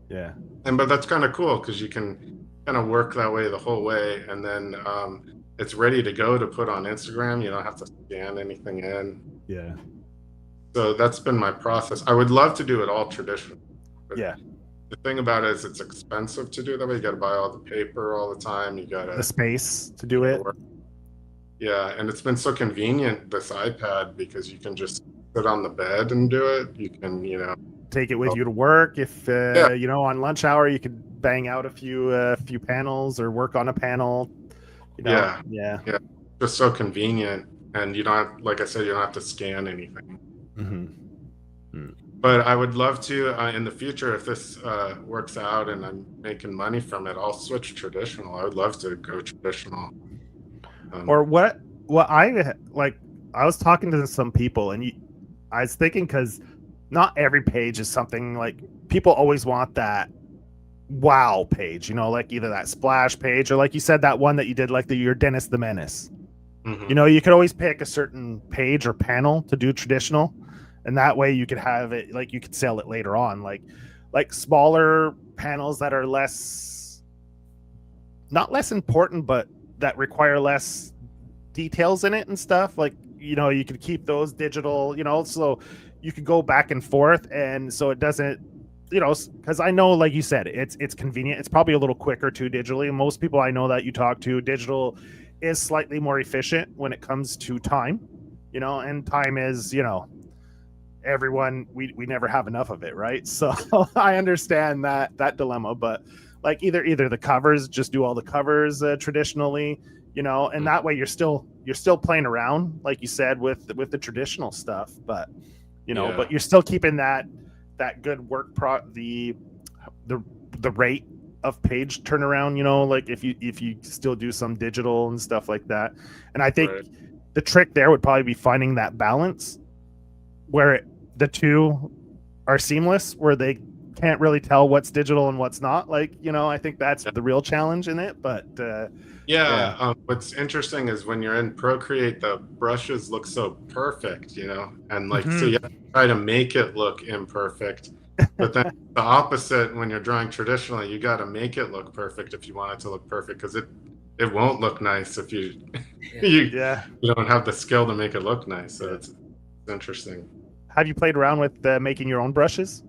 Yeah.
But that's kind of cool because you can kind of work that way the whole way, and then it's ready to go to put on Instagram. You don't have to scan anything in.
Yeah.
So that's been my process. I would love to do it all traditional.
Yeah.
The thing about it is it's expensive to do that way. You got to buy all the paper all the time. You got
the space to do it.
Yeah, and it's been so convenient, this iPad, because you can just sit on the bed and do it. You can,
take it with you to work. If on lunch hour, you could bang out a few panels or work on a panel.
Yeah. Just so convenient. and you don't have, like I said, you don't have to scan anything.
Mm-hmm.
But I would love to in the future, if this works out and I'm making money from it, I'll switch traditional. I would love to go traditional.
Or what I like, I was talking to some people, and I was thinking, because not every page is something like, people always want that wow page, like either that splash page, or like you said, that one that you did, like your Dennis the Menace.
Mm-hmm.
You could always pick a certain page or panel to do traditional, and that way you could have it, like you could sell it later on, like smaller panels that are not less important, but that require less details in it and stuff. Like, you could keep those digital, so you could go back and forth, and so it doesn't, because I know, like you said, it's convenient. It's probably a little quicker too digitally. Most people I know that you talk to, digital is slightly more efficient when it comes to time, and time is, everyone, we never have enough of it, right? So I understand that dilemma, but like either the covers, just do all the covers traditionally, and that way you're still playing around, like you said, with the traditional stuff, but but you're still keeping that good work the rate of page turnaround, like if you still do some digital and stuff like that. And I think the trick there would probably be finding that balance where the two are seamless, where they can't really tell what's digital and what's not. Like, I think that's the real challenge in it. But
what's interesting is when you're in Procreate, the brushes look so perfect, and like, so you have to try to make it look imperfect. But then the opposite, when you're drawing traditionally, you got to make it look perfect if you want it to look perfect, because it won't look nice if you you don't have the skill to make it look nice. So it's interesting.
Have you played around with making your own brushes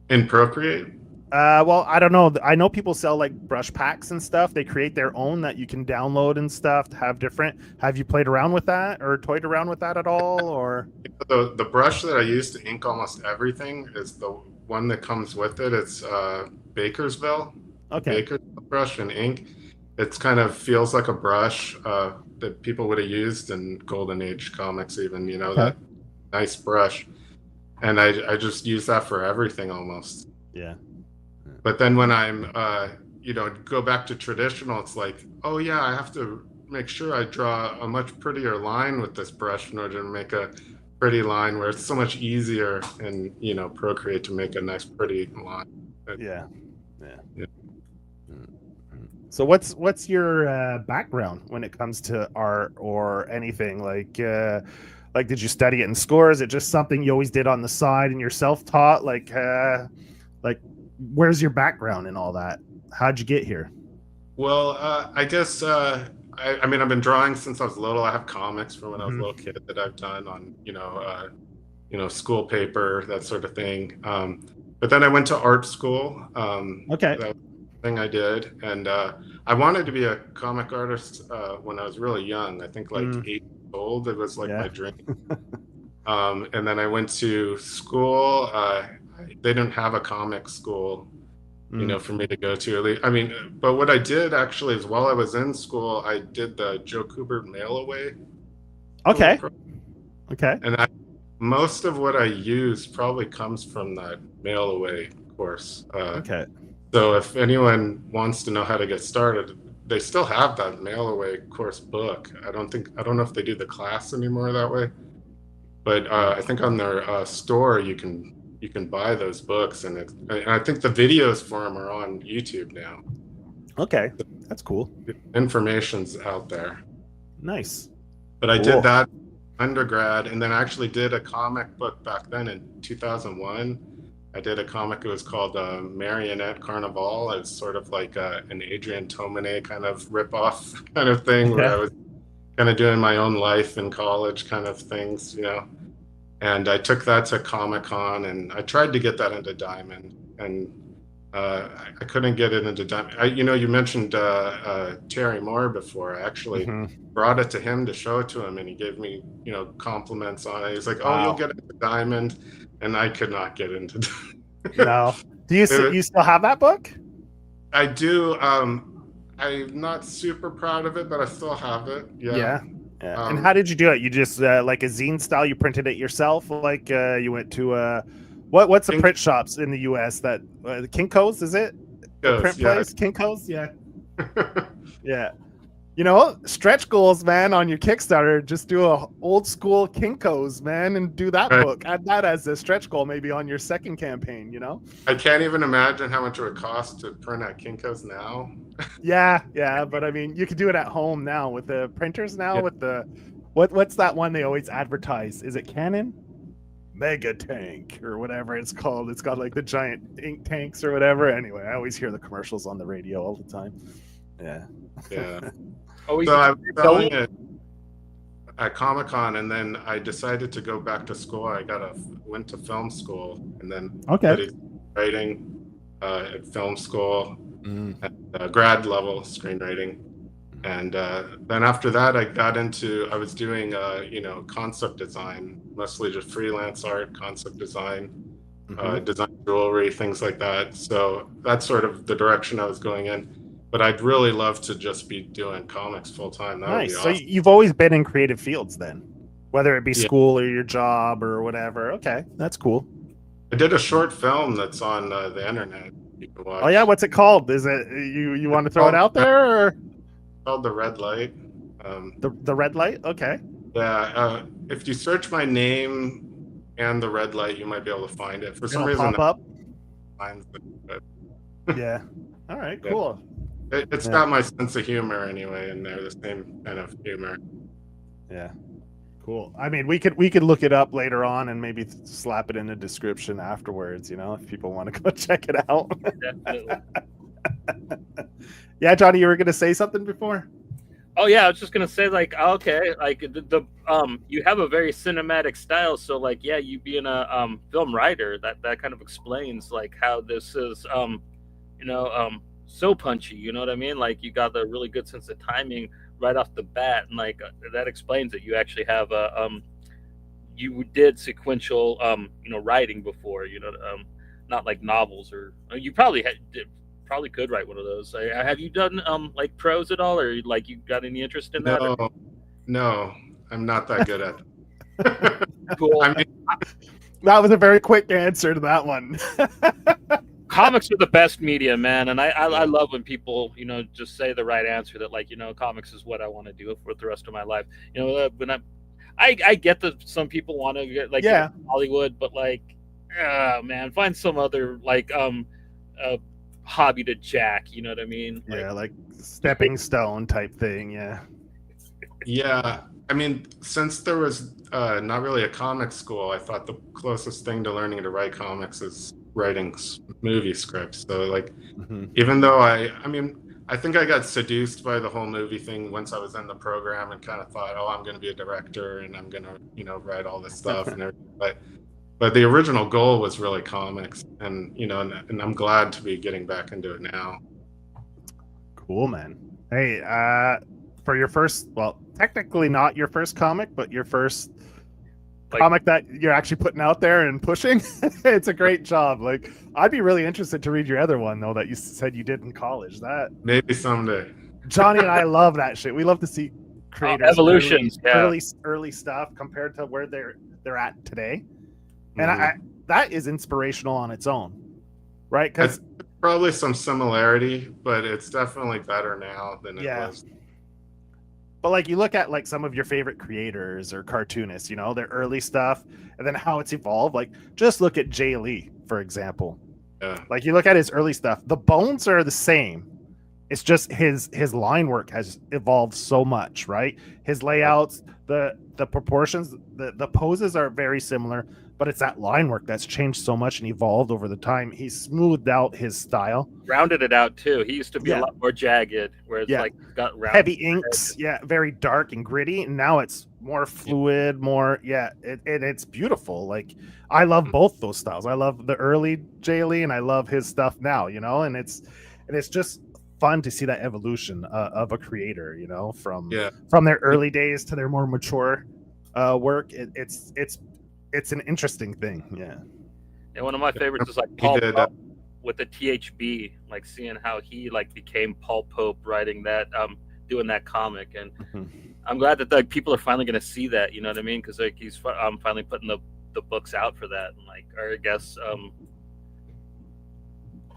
in Procreate?
Well, I don't know. I know people sell like brush packs and stuff. They create their own that you can download and stuff to have different. Have you played around with that or toyed around with that at all? Or
the brush that I use to ink almost everything is the one that comes with it. It's Bakersville.
Okay.
Bakersville brush and ink. It's kind of feels like a brush that people would have used in Golden Age comics, even, that nice brush. And I just use that for everything almost.
Yeah.
But then when I'm, go back to traditional, it's like, oh yeah, I have to make sure I draw a much prettier line with this brush in order to make a pretty line, where it's so much easier in, Procreate to make a nice pretty line.
Yeah. So what's your background when it comes to art or anything? Like did you study it in school? Or is it just something you always did on the side and you're self-taught? Like where's your background in all that? How'd you get here?
Well, I guess I mean, I've been drawing since I was little. I have comics from when I was a little kid that I've done on school paper, that sort of thing. But then I went to art school.
Okay.
That thing I did, and I wanted to be a comic artist when I was really young. I think like 8 years old. It was like my dream. And then I went to school. They didn't have a comic school, for me to go to. I mean, but what I did actually is, while I was in school, I did the Joe Kubert mail away.
Okay.
And most of what I use probably comes from that mail away course.
Okay.
So if anyone wants to know how to get started, they still have that mail away course book. I don't know if they do the class anymore that way, but I think on their store you can buy those books, and I think the videos for them are on YouTube now.
Okay, that's cool.
The information's out there.
Nice.
But I did that undergrad, and then I actually did a comic book back then in 2001. I did a comic. It was called Marionette Carnival. It's sort of like an Adrian Tomine kind of ripoff kind of thing, where I was kind of doing my own life in college kind of things, And I took that to Comic-Con, and I tried to get that into Diamond, and I couldn't get it into Diamond. You mentioned Terry Moore before. I actually brought it to him to show it to him, and he gave me, compliments on it. He's like, "Oh, you'll get into Diamond," and I could not get into Diamond.
No. Do you still have that book?
I do. I'm not super proud of it, but I still have it. Yeah.
Yeah. And how did you do it? You just like a zine style? You printed it yourself? Like you went to what's the print shops in the U.S. that Kinko's, is it? The print place, Kinko's. Yeah. Yeah. You know, stretch goals, man, on your Kickstarter. Just do a old school Kinko's, man, and do that book. Add that as a stretch goal, maybe on your second campaign. You know.
I can't even imagine how much it would cost to print at Kinko's now.
Yeah, but I mean, you could do it at home now with the printers now. Yeah. With the what's that one they always advertise? Is it Canon? Mega Tank or whatever it's called. It's got like the giant ink tanks or whatever. Anyway, I always hear the commercials on the radio all the time. Yeah.
So I was selling it at Comic-Con, and then I decided to go back to school. I went to film school, and then studied writing at film school, at grad level screenwriting. And then after that, I was doing, concept design, mostly just freelance art, concept design, design jewelry, things like that. So that's sort of the direction I was going in. But I'd really love to just be doing comics full time. That would be awesome.
So you've always been in creative fields then, whether it be school or your job or whatever. Okay, that's cool.
I did a short film that's on the internet. You can watch.
Oh yeah, what's it called? Is it you want to throw it out there? Or?
Called The Red Light.
The Red Light? Okay.
Yeah, if you search my name and The Red Light, you might be able to find it. For some reason,
pop up. Yeah. All right. Cool.
It's got my sense of humor anyway in there, the same kind of humor.
Yeah. Cool. I mean, we could look it up later on and maybe slap it in the description afterwards, if people want to go check it out.
Definitely.
Yeah, Johnny, you were going to say something before?
Oh yeah, I was just gonna say the you have a very cinematic style, so you being a film writer, that kind of explains how this is so punchy, you know what I mean? Like you got the really good sense of timing right off the bat, and that explains it. You actually have you did sequential writing before, not like novels, or you probably probably could write one of those. Have you done prose at all, or you got any interest in that?
No, I'm not that good at it.
Cool.
I mean,
that was a very quick answer to that one.
Comics are the best media, man, and I love when people just say the right answer, that comics is what I want to do for the rest of my life. When I get that some people want to get Hollywood, but man, find some other hobby to jack, you know what I mean?
Like stepping stone type thing.
Yeah, I mean, since there was not really a comic school, I thought the closest thing to learning to write comics is writing movie scripts. So even though I think I got seduced by the whole movie thing once I was in the program, and kind of thought, oh, I'm going to be a director and I'm going to write all this stuff and everything. But the original goal was really comics, and and I'm glad to be getting back into it now.
Cool, man. Hey, for your first, well, technically not your first comic, but your first comic that you're actually putting out there and pushing, it's a great job. I'd be really interested to read your other one though that you said you did in college. That
maybe someday.
Johnny and I love that shit. We love to see creators
evolutions,
early stuff compared to where they're at today. And that is inspirational on its own, right? Because
probably some similarity, but it's definitely better now than it was.
But you look at some of your favorite creators or cartoonists, their early stuff, and then how it's evolved. Just look at Jay Lee, for example.
Yeah.
You look at his early stuff, the bones are the same. It's just his line work has evolved so much, right? His layouts, the proportions, the poses are very similar, but it's that line work that's changed so much and evolved over the time. He's smoothed out his style,
rounded it out too. He used to be a lot more jagged, where it's got round,
heavy inks, very dark and gritty, and now it's more fluid, more it's beautiful. I love both those styles. I love the early Jay Lee, and I love his stuff now, and it's just fun to see that evolution of a creator, from their early days to their more mature work. It's an interesting thing.
And one of my favorites is Paul Pope with the THB, seeing how he became Paul Pope, writing that, doing that comic. And I'm glad that like people are finally going to see that. You know what I mean? Because like he's finally putting the books out for that, and like, or I guess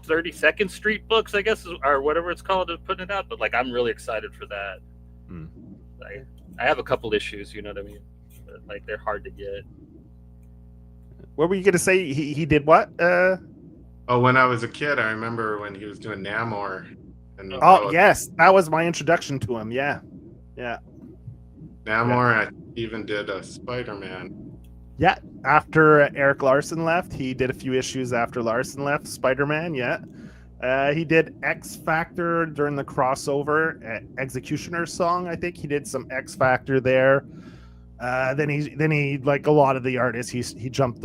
32nd Street Books, I guess, or whatever it's called, is putting it out. But like, I'm really excited for that. I have a couple issues, you know what I mean? But, like, they're hard to get.
What were you gonna say? He did what?
Oh, when I was a kid, I remember when he was doing Namor. And
yes, that was my introduction to him. Yeah.
Namor. I even did a Spider-Man.
Yeah, after Eric Larson left, he did a few issues after Larson left. Spider-Man, yeah. He did X Factor during the crossover at Executioner's Song. I think he did some X Factor there. Then he like a lot of the artists, he jumped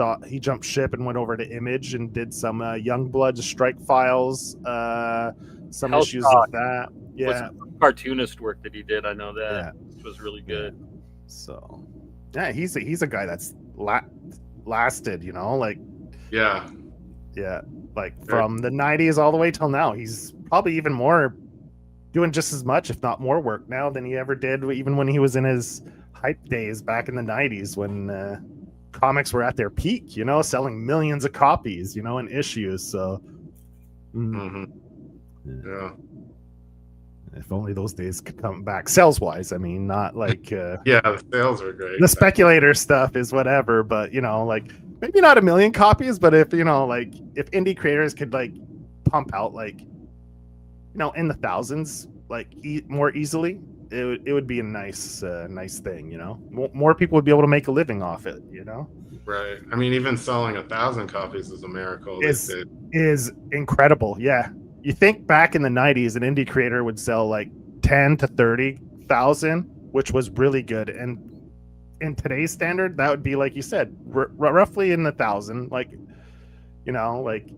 ship and went over to Image and did some Youngblood Strike Files, some
Hell
issues
God
of that. Yeah,
cartoonist work that he did. I know that.
Yeah.
It was really good.
So, yeah, he's a guy that's lasted, you know, like
Yeah,
like from the 90s all the way till now. He's probably even more doing just as much, if not more work now than he ever did even when he was in his hype days back in the 90s when comics were at their peak, you know, selling millions of copies, you know, in issues. So
yeah.
If only those days could come back sales wise. I mean, not like
Yeah, the sales are great.
the speculator stuff is whatever, but you know, like maybe not a million copies, but if, you know, like if indie creators could like pump out like, you know, in the thousands, like more easily, it would be a nice thing, you know. More people would be able to make a living off it, you know.
Right. I mean, even selling 1,000 copies is a miracle.
Is incredible. Yeah. You think back in the 90s, an indie creator would sell like 10 to 30,000, which was really good. And in today's standard, that would be, like you said, roughly in the 1,000. Like, you know, like,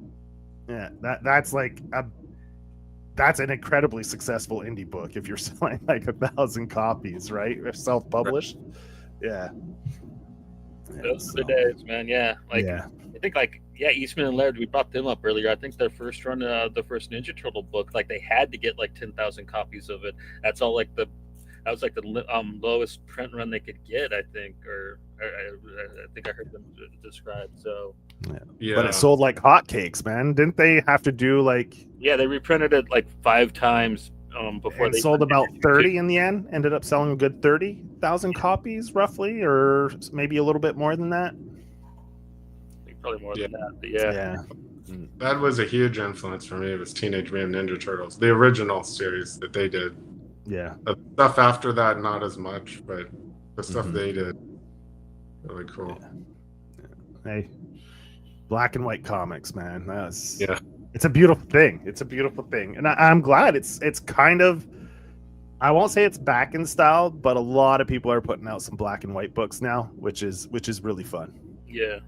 yeah, that's an incredibly successful indie book if you're selling like 1,000 copies, right? If self-published. Yeah.
Those are the days, man. Yeah. Like, I think like, Eastman and Laird, we brought them up earlier. I think their first run, the first Ninja Turtle book, like they had to get like 10,000 copies of it. That was like the lowest print run they could get, I think, or I think I heard them described. So
yeah, but it sold like hotcakes, man. Didn't they have to do like?
Yeah, they reprinted it like 5 times before they
sold about 30 in the end. Ended up selling a good 30,000 copies, roughly, or maybe a little bit more than that.
Probably more than that, but yeah.
That was a huge influence for me. It was Teenage Mutant Ninja Turtles, the original series that they did.
Yeah.
The stuff after that, not as much, but the stuff they did, really cool.
Hey, black and white comics, man.
Yeah.
It's a beautiful thing. It's a beautiful thing, and I'm glad it's kind of. I won't say it's back in style, but a lot of people are putting out some black and white books now, which is really fun.
Yeah.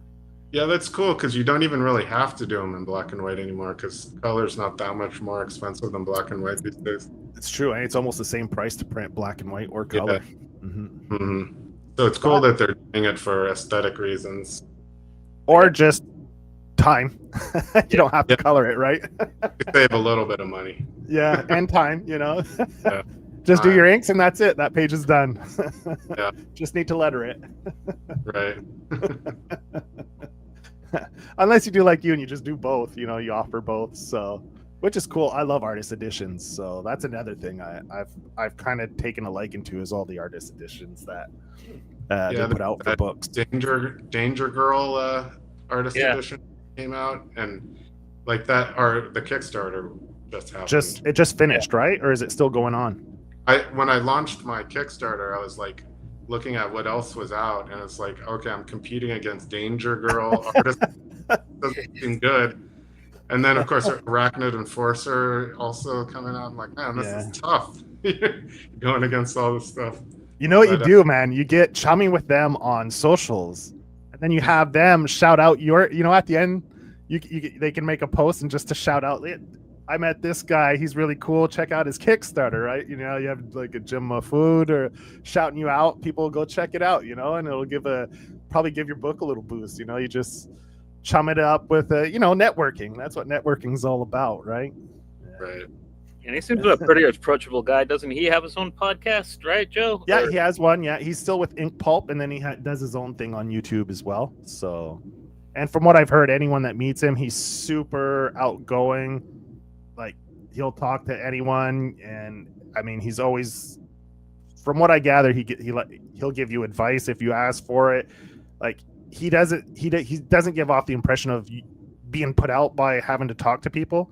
Yeah, that's cool because you don't even really have to do them in black and white anymore because color's not that much more expensive than black and white these days.
It's true. It's almost the same price to print black and white or color.
Yeah. So it's cool that they're doing it for aesthetic reasons.
Or just time. You don't have to color it, right?
You save a little bit of money.
Yeah, and time, you know.
Yeah.
Just do your inks and that's it. That page is done.
Yeah.
Just need to letter it.
Right.
Unless you do like you and you just do both, you know, you offer both. So, which is cool. I love artist editions. So that's another thing I've kind of taken a liking to is all the artist editions that they put out for books.
Danger Girl artist edition came out, and like that, or the Kickstarter just happened.
It just finished, right? Or is it still going on?
When I launched my Kickstarter, I was like looking at what else was out, and it's like, okay, I'm competing against Danger Girl artist. Doesn't seem good. And then of course Arachnid Enforcer also coming out. I'm like, man, this is tough. Going against all this stuff.
You know what you do, man? You get chummy with them on socials, and then you have them shout out your, you know, at the end, they can make a post and just to shout out, I met this guy, he's really cool, check out his Kickstarter, right? You know, you have like a Jim Food or shouting you out, people will go check it out, you know, and it'll probably give your book a little boost, you know, you just chum it up with, you know, networking. That's what networking is all about, right?
Right.
And he seems like a pretty approachable guy. Doesn't he have his own podcast, right, Joe?
Yeah, he has one. Yeah, he's still with Ink Pulp, and then he does his own thing on YouTube as well. So, and from what I've heard, anyone that meets him, he's super outgoing. Like, he'll talk to anyone, and I mean, he's always, from what I gather, he'll give you advice if you ask for it. Like, he doesn't give off the impression of being put out by having to talk to people.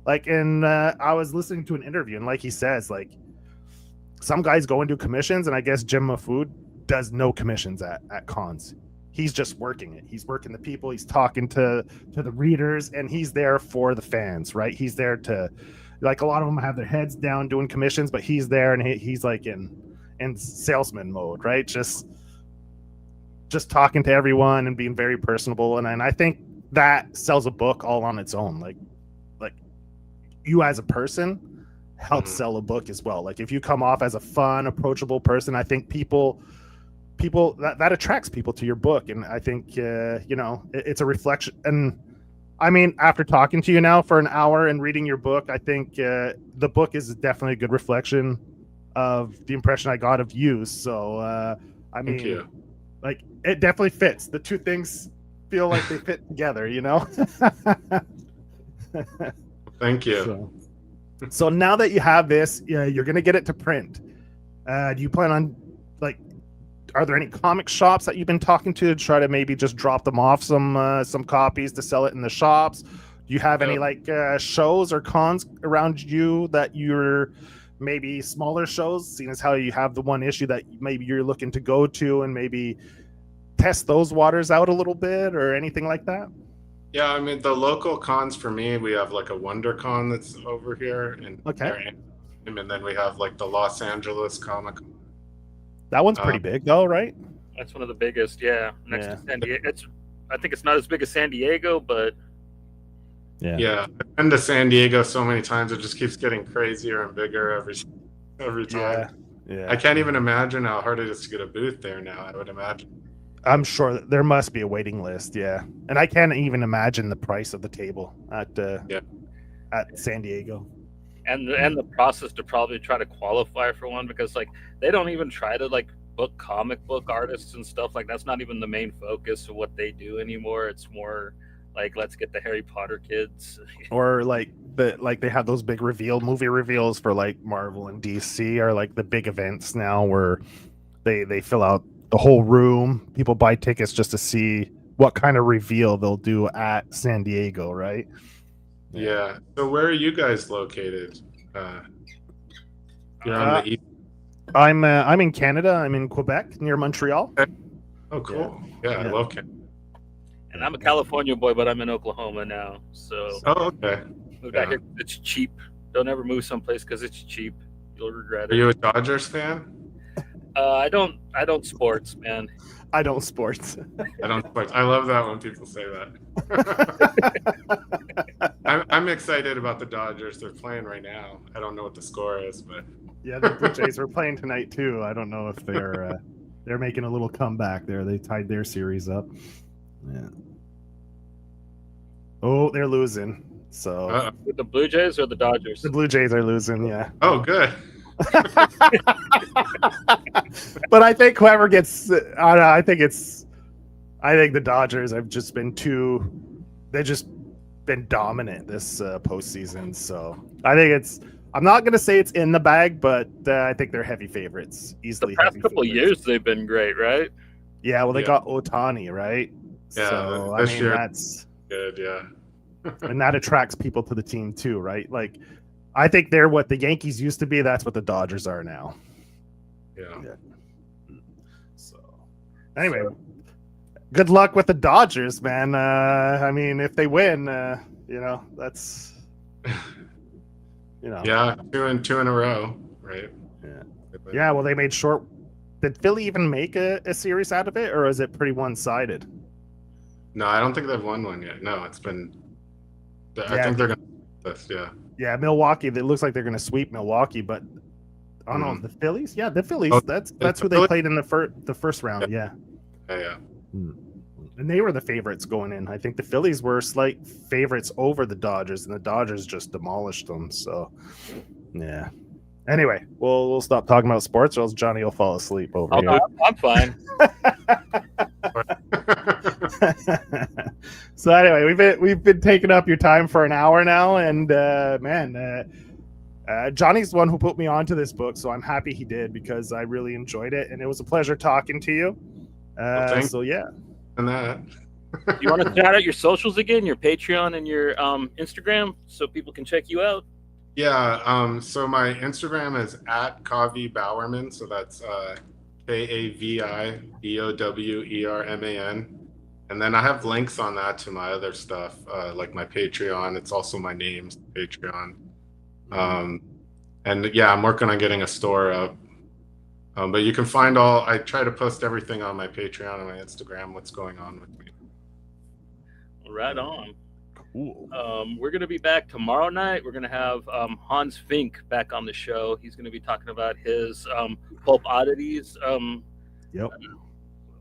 Like, and I was listening to an interview, and like he says, like, some guys go and do commissions, and I guess Jim Mafood does no commissions at cons. He's just working it. He's working the people. He's talking to the readers, and he's there for the fans, right? He's there to, like, a lot of them have their heads down doing commissions, but he's there, and he's like in salesman mode, right? Just talking to everyone and being very personable, and I think that sells a book all on its own. Like you as a person helps sell a book as well. Like, if you come off as a fun, approachable person, I think people that attracts people to your book. And I think it's a reflection. And I mean, after talking to you now for an hour and reading your book, I think the book is definitely a good reflection of the impression I got of you. So I mean,
Thank you.
Like, it definitely fits. The two things feel like they fit together, you know.
Thank you.
So now that you have this, you're going to get it to print. Do you plan on, like, are there any comic shops that you've been talking to try to maybe just drop them off some copies to sell it in the shops? Do you have any like shows or cons around you that you're maybe smaller shows, seeing as how you have the one issue that maybe you're looking to go to and maybe test those waters out a little bit or anything like that?
Yeah, I mean, the local cons for me, we have like a WonderCon that's over here, and and then we have like the Los Angeles Comic Con.
That one's pretty big, though, right?
That's one of the biggest, next to San Diego. I think it's not as big as San Diego, but
yeah. I've been to San Diego so many times; it just keeps getting crazier and bigger every time. Yeah. I can't even imagine how hard it is to get a booth there now. I would imagine.
I'm sure there must be a waiting list, and I can't even imagine the price of the table at San Diego,
and the process to probably try to qualify for one, because like they don't even try to like book comic book artists and stuff. Like, that's not even the main focus of what they do anymore. It's more like, let's get the Harry Potter kids,
or like they have those big movie reveals for like Marvel and DC, are like the big events now where they fill out the whole room. People buy tickets just to see what kind of reveal they'll do at San Diego, right?
Yeah. So where are you guys located? You're on the east.
I'm in Canada. I'm in Quebec, near Montreal.
Oh, cool. Yeah, I love Canada.
And I'm a California boy, but I'm in Oklahoma now. So
okay.
Moved out here. It's cheap. Don't ever move someplace because it's cheap. You'll regret it.
Are you a Dodgers fan?
I don't sports, man.
I don't sports.
I don't sports. I love that when people say that. I'm excited about the Dodgers. They're playing right now. I don't know what the score is, but
yeah, the Blue Jays are playing tonight too. I don't know if they're making a little comeback there. They tied their series up. Yeah. Oh, they're losing. So
with the Blue Jays or the Dodgers?
The Blue Jays are losing. Yeah.
Oh, good.
But I think whoever gets, I think the Dodgers have just been they've just been dominant this postseason. So I think I'm not going to say it's in the bag, but I think they're heavy favorites. Easily.
The past couple of years, they've been great, right?
Yeah. Well, they got Ohtani, right?
Yeah.
So I mean, that's
good. Yeah.
And that attracts people to the team too, right? Like, I think they're what the Yankees used to be. That's what the Dodgers are now.
Yeah.
So, anyway, good luck with the Dodgers, man. I mean, if they win, that's,
Yeah, two in a row, right?
Yeah. Yeah. Well, they made short. Did Philly even make a series out of it, or is it pretty one-sided?
No, I don't think they've won one yet. No, it's been. I think they're gonna. Yeah.
Yeah, Milwaukee. It looks like they're going to sweep Milwaukee, but I don't know, the Phillies. Yeah, the Phillies.
Oh,
that's who they played in the first round. Yeah.
Yeah.
And they were the favorites going in. I think the Phillies were slight favorites over the Dodgers, and the Dodgers just demolished them. So, yeah. Anyway, we'll stop talking about sports, or else Johnny will fall asleep over here.
I'm fine.
So anyway, we've been taking up your time for an hour now, and Johnny's the one who put me onto this book, so I'm happy he did because I really enjoyed it, and it was a pleasure talking to you. So yeah.
And that.
Do you want to shout out your socials again, your Patreon and your Instagram, so people can check you out?
Yeah. So my Instagram is at Kavi Bowerman. So that's KaviBowerman. And then I have links on that to my other stuff, like my Patreon. It's also my name's Patreon. And yeah, I'm working on getting a store up. But you can find I try to post everything on my Patreon and my Instagram, what's going on with me.
Right on.
Cool.
We're going to be back tomorrow night. We're going to have Hans Fink back on the show. He's going to be talking about his Pulp Oddities.
Yep.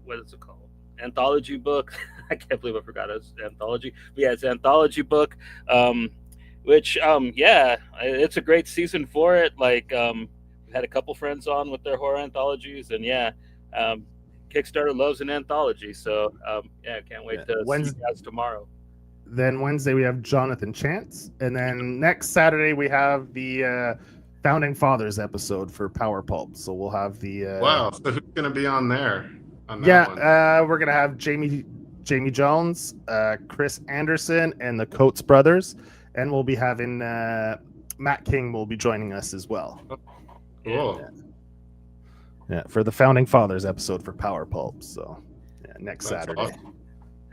What is it called? Anthology book. I can't believe I forgot it's anthology. But yeah, it's an anthology book. Which yeah, it's a great season for it. Like we've had a couple friends on with their horror anthologies, and yeah, Kickstarter loves an anthology. So yeah, I can't wait to see you guys tomorrow.
Then Wednesday we have Jonathan Chance, and then next Saturday we have the Founding Fathers episode for Power Pulp. So we'll have the
wow. So who's gonna be on there? On that
yeah,
one?
we're gonna have Jamie Jones, Chris Anderson, and the Coates brothers, and we'll be having Matt King will be joining us as well.
Cool.
Yeah, for the Founding Fathers episode for Power Pulp. So yeah, next
That's
Saturday.
awesome.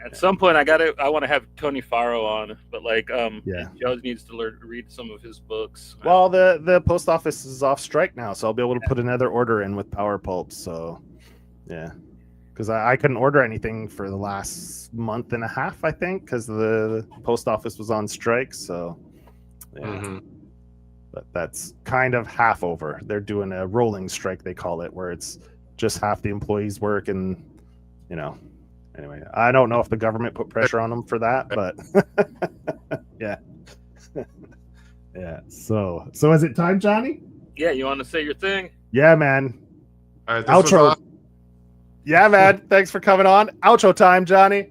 At some point, I want to have Tony Faro on, but like,
yeah,
Joe needs to read some of his books.
Well, the post office is off strike now, so I'll be able to put another order in with Power Pulp. So yeah, because I couldn't order anything for the last month and a half, I think, because the post office was on strike. So yeah.
Mm-hmm.
But that's kind of half over. They're doing a rolling strike, they call it, where it's just half the employees work, and anyway, I don't know if the government put pressure on them for that, but yeah. Yeah. So is it time, Johnny?
Yeah, you want to say your thing?
Yeah, man.
All right,
Outro. Yeah, man. Thanks for coming on. Outro time, Johnny.